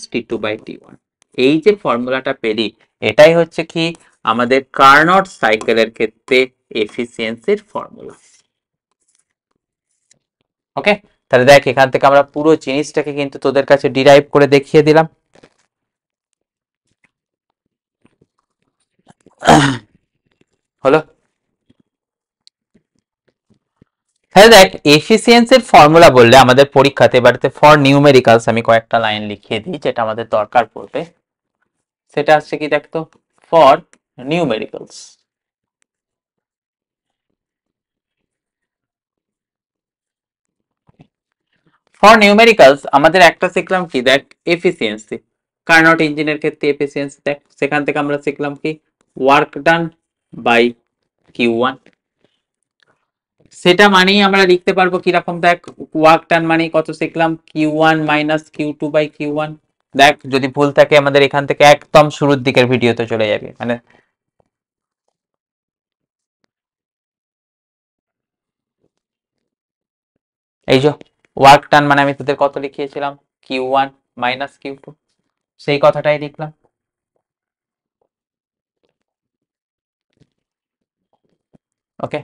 - t2/t1। এই যে ফর্মুলাটা পেলি, এটাই হচ্ছে কি আমাদের কার্নট সাইকেলের ক্ষেত্রে এফিসিয়েন্সির ফর্মুলা। ওকে, তাহলে দেখ এখান থেকে আমরা পুরো জিনিসটাকে কিন্তু তোদের কাছে ডিরাইভ করে দেখিয়ে দিলাম। হলো, তাহলে দেখ এফিসিয়েন্সির ফর্মুলা বললে আমাদের পরীক্ষাতে এবারে ফর নিউমেরিক্যালস আমি কয়েকটা লাইন লিখিয়ে দিই যেটা আমাদের দরকার পড়বে। সেটা হচ্ছে কি দেখতো, ফর নিউমেরিক্যালস। ফর নিউমেরিক্যালস আমাদের একটা শিখলাম কি, দেখ এফিসিয়েন্সি। কার্নট ইঞ্জিনের ক্ষেত্রে এফিসিয়েন্সি দেখ, সেখান থেকে আমরা শিখলাম কি, ওয়ার্ক ডান বাই কিউ1। সেটা মানেই আমরা লিখতে পারবো কিরকম, দেখ ওয়ার্ক ডান মানে কত শিখলাম, Q1 - Q2/Q1। দেখ যদি ভুল থাকে আমাদের এখান থেকে একদম শুরুর দিকের ভিডিওতে চলে যাবে, মানে এই যে ওয়ার্ক ডান মানে আমি তোদের কত লিখিয়েছিলাম, Q1 - Q2, সেই কথাটাই লিখলাম। ওকে,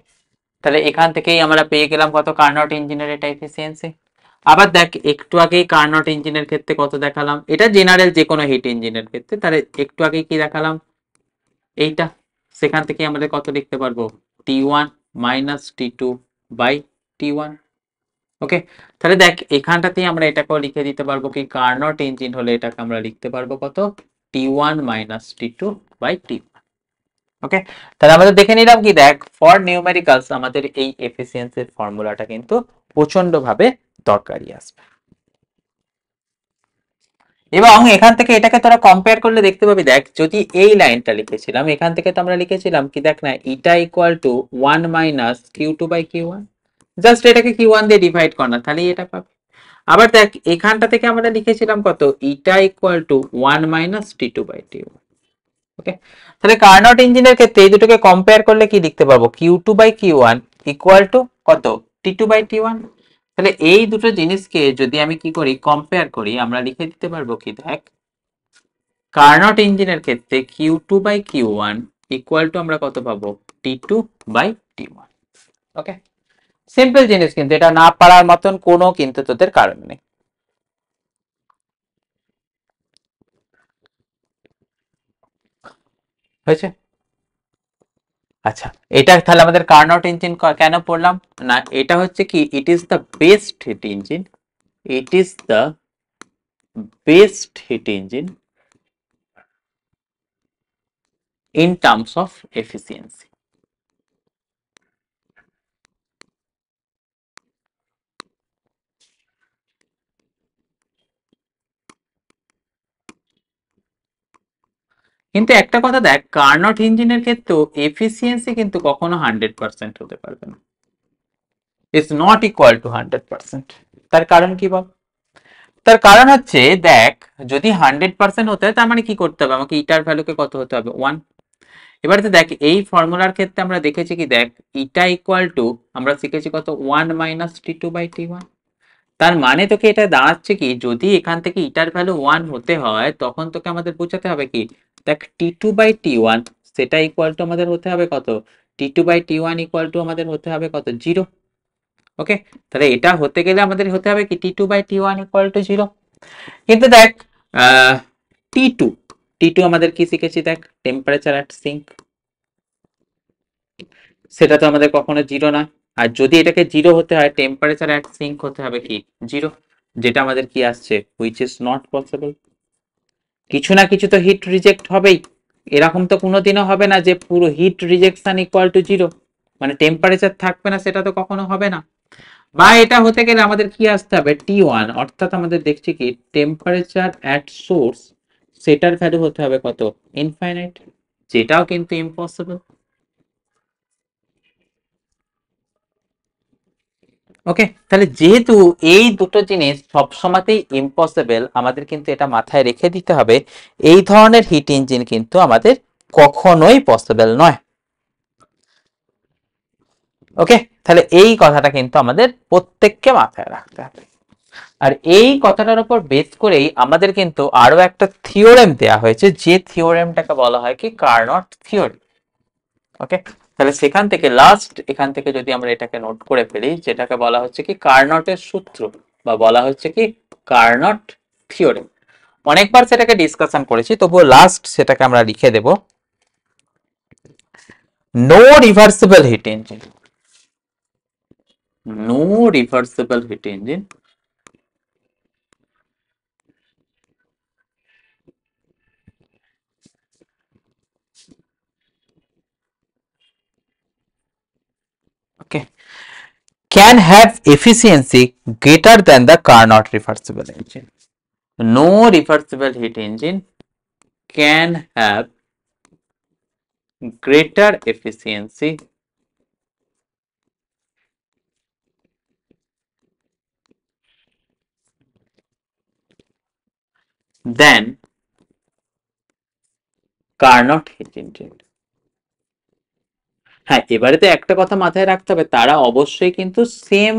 তাহলে এখান থেকেই আমরা পেয়ে গেলাম কত কার্নট ইঞ্জিনের এটা এফিসিয়েন্সি। আবার দেখ একটু আগেই কার্নট ইঞ্জিনের ক্ষেত্রে কত দেখালাম, এটা জেনারেল যে কোনো হিট ইঞ্জিনের ক্ষেত্রে, তাহলে একটু আগেই কি দেখালাম এইটা, সেখান থেকে আমাদের কত লিখতে পারবো T1 minus T2 by T1। Okay, তাহলে দেখ এখানটাতেই আমরা এটাকেও লিখে দিতে পারবো কি কার্নট ইঞ্জিন হলে এটাকে আমরা লিখতে পারবো কত T1 minus T2 by T1। Okay, তাহলে আমাদের দেখে নিলাম কি দেখ ফর নিউমেরিক্যালস আমাদের এই এফিসিয়েন্সির ফর্মুলাটা কিন্তু প্রচন্ড ভাবে দরকারি আসবে। এবং এখান থেকে এটাকে তোরা কম্পেয়ার করলে দেখতে পাবি, দেখ যদি এই লাইনটা লিখেছিলাম এখান থেকে তো আমরা লিখেছিলাম কি দেখ না eta equal to 1 minus Q2 by Q1, just এটাকে Q1 দিয়ে ডিভাইড কর না তাহলেই এটা পাবে। আবার দেখ এখানটা থেকে আমরা লিখেছিলাম কত eta equal to 1 minus T2 by T1। Okay, তাহলে কার্নট ইঞ্জিনের ক্ষেত্রে এই দুটোকে কম্পেয়ার করলে কি লিখতে পারবো Q2 by Q1 equal to কত T2 বাই T1। তাহলে এই দুটো জিনিসকে যদি আমি কি করি কম্পেয়ার করি আমরা লিখে দিতে পারবো কি দেখ কার্নট ইঞ্জিনের ক্ষেত্রে Q2 by Q1 equal to আমরা কত পাবো T2 by T1। Okay, simple জিনিস, কিন্তু এটা না পারার মতন কোনো কিন্তু তোদের কারণ নেই। হয়েছে? আচ্ছা, এটা তাহলে আমাদের কার্নট ইঞ্জিন কেন পড়লাম না, এটা হচ্ছে কি it is the best hit engine, it is the best hit engine in terms of efficiency. কিন্তু একটা কথা দেখ কার্নট ইঞ্জিনের ক্ষেত্রেও এফিসিয়েন্সি কিন্তু কখনো 100% হতে পারবে না, ইজ নট ইকুয়াল টু 100%। তার কারণ কি বল? তার কারণ হচ্ছে দেখ যদি 100% হতে হয় তার মানে কি করতে হবে আমাকে ইটার ভ্যালুকে কত হতে হবে 1। এবারে তো দেখ এই ফর্মুলার ক্ষেত্রে আমরা দেখেছি কি দেখ ইটা ইকুয়াল টু আমরা শিখেছি কত 1 মাইনাস T2 বাই T1। তার মানে তোকে এটা দাঁড়াচ্ছে কি যদি এখান থেকে ইটার ভ্যালু 1 হতে হয় তখন তোকে আমাদের বোঝাতে হবে কি দেখ T2 বাই T1 সেটা ইকুয়াল টু আমাদের হতে হবে কত T2 by T1 equal to আমাদের হতে হবে কত 0। ওকে, তাহলে এটা হতে গেলে আমাদের হতে হবে কি T2 by T1 equal to 0। কিন্তু দেখ টি টু টি টু আমাদের কি শিখেছি দেখ টেম্পারেচার অ্যাট সিঙ্ক, সেটা তো আমাদের কখনো 0 নয়। আর যদি এটাকে 0 হতে হয় টেম্পারেচার অ্যাট সিঙ্ক হতে হবে কি 0, যেটা আমাদের কি আসছে হুইচ ইজ নট পসিবল। কিছু না কিছু তো হিট রিজেক্ট হবেই, এরকম তো কোনোদিনও হবে না যে পুরো হিট রিজেকশন ইকুয়াল টু 0, মানে টেম্পারেচার থাকবে না সেটা তো কখনো হবে না। বা এটা হতে গেলে আমাদের কি আসতে হবে T1, অর্থাৎ আমাদের দেখছি কি টেম্পারেচার অ্যাট সোর্স সেটার ভ্যালু হতে হবে কত ইনফাইনাইট, যেটাও কিন্তু ইম্পসিবল। ওকে, তাহলে যেহেতু এই দুটো জিনিস সবসময়তেই ইম্পসিবল আমাদের কিন্তু এটা মাথায় রেখে দিতে হবে এই ধরনের হিট ইঞ্জিন কিন্তু আমাদের কখনোই পসিবল নয়। ওকে, তাহলে এই কথাটা কিন্তু আমাদের প্রত্যেককে মাথায় রাখতে হবে। আর এই কথাটার উপর বেস করেই আমাদের কিন্তু আরো একটা থিওরেম দেয়া হয়েছে, যে থিওরেমটাকে বলা হয় কি কার্নট থিওরি। ওকে, তাহলে সেখান থেকে লাস্ট এখান থেকে যদি আমরা এটাকে নোট করে ফেলি যেটাকে বলা হচ্ছে কি কার্নটের সূত্র বা বলা হচ্ছে কি কার্নট থিওরেম। অনেকবার সেটাকে ডিসকাশন করেছি তবুও লাস্ট সেটাকে আমরা লিখে দেব, no reversible heat engine, no reversible heat engine okay can have efficiency greater than the Carnot reversible engine. No reversible heat engine can have greater efficiency than Carnot heat engine. হ্যাঁ, এবারে তো একটা কথা মাথায় রাখতে হবে তারা অবশ্যই কিন্তু সেম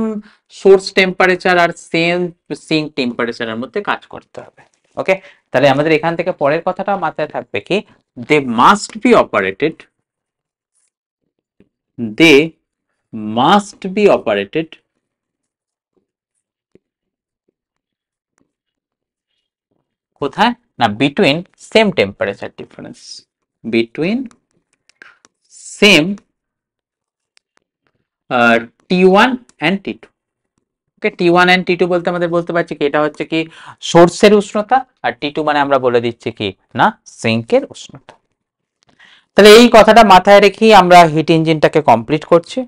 সোর্স টেম্পারেচার আর সেম সিঙ্ক টেম্পারেচারের মধ্যে কাজ করতে হবে। ওকে, তাহলে আমাদের এখান থেকে পরের কথাটা মাথায় থাকবে কি they must be operated, they must be operated কোথায় না between same temperature difference between same T1 and T2 okay T1 and T2 বলতে আমাদের বলতে পারছি কি এটা হচ্ছে কি সোর্সের উষ্ণতা আর T2 মানে আমরা বলে দিচ্ছি কি না সিঙ্কের উষ্ণতা তাহলে এই কথাটা মাথায় রেখেই আমরা হিট ইঞ্জিনটাকে কমপ্লিট করছি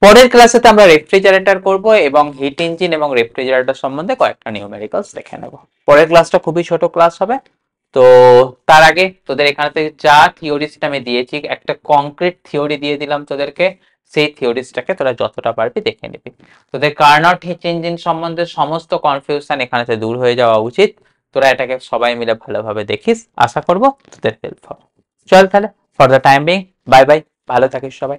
পরের ক্লাসেতে আমরা রেফ্রিজারেটর করব এবং হিট ইঞ্জিন এবং রেফ্রিজারেটর সম্বন্ধে কয়েকটা নিউমেরিক্যালস দেখে নেব পরের ক্লাসটা খুবই ছোট ক্লাস হবে তো তার আগে তোদের এখানে থেকে যা থিওরিসটা আমি দিয়েছি একটা কংক্রিট থিওরি দিয়ে দিলাম তোদেরকে সেই থিওরিসটাকে তোরা যতটা পারবি দেখে নিবি তোদের কার্নট হিট ইঞ্জিন সম্বন্ধে সমস্ত কনফিউশন এখানেতে দূর হয়ে যাওয়া উচিত তোরা এটাকে সবাই মিলে ভালোভাবে দেখিস আশা করব তোদের হেল্প হবে চল তাহলে for the time being bye bye ভালো থাকিস সবাই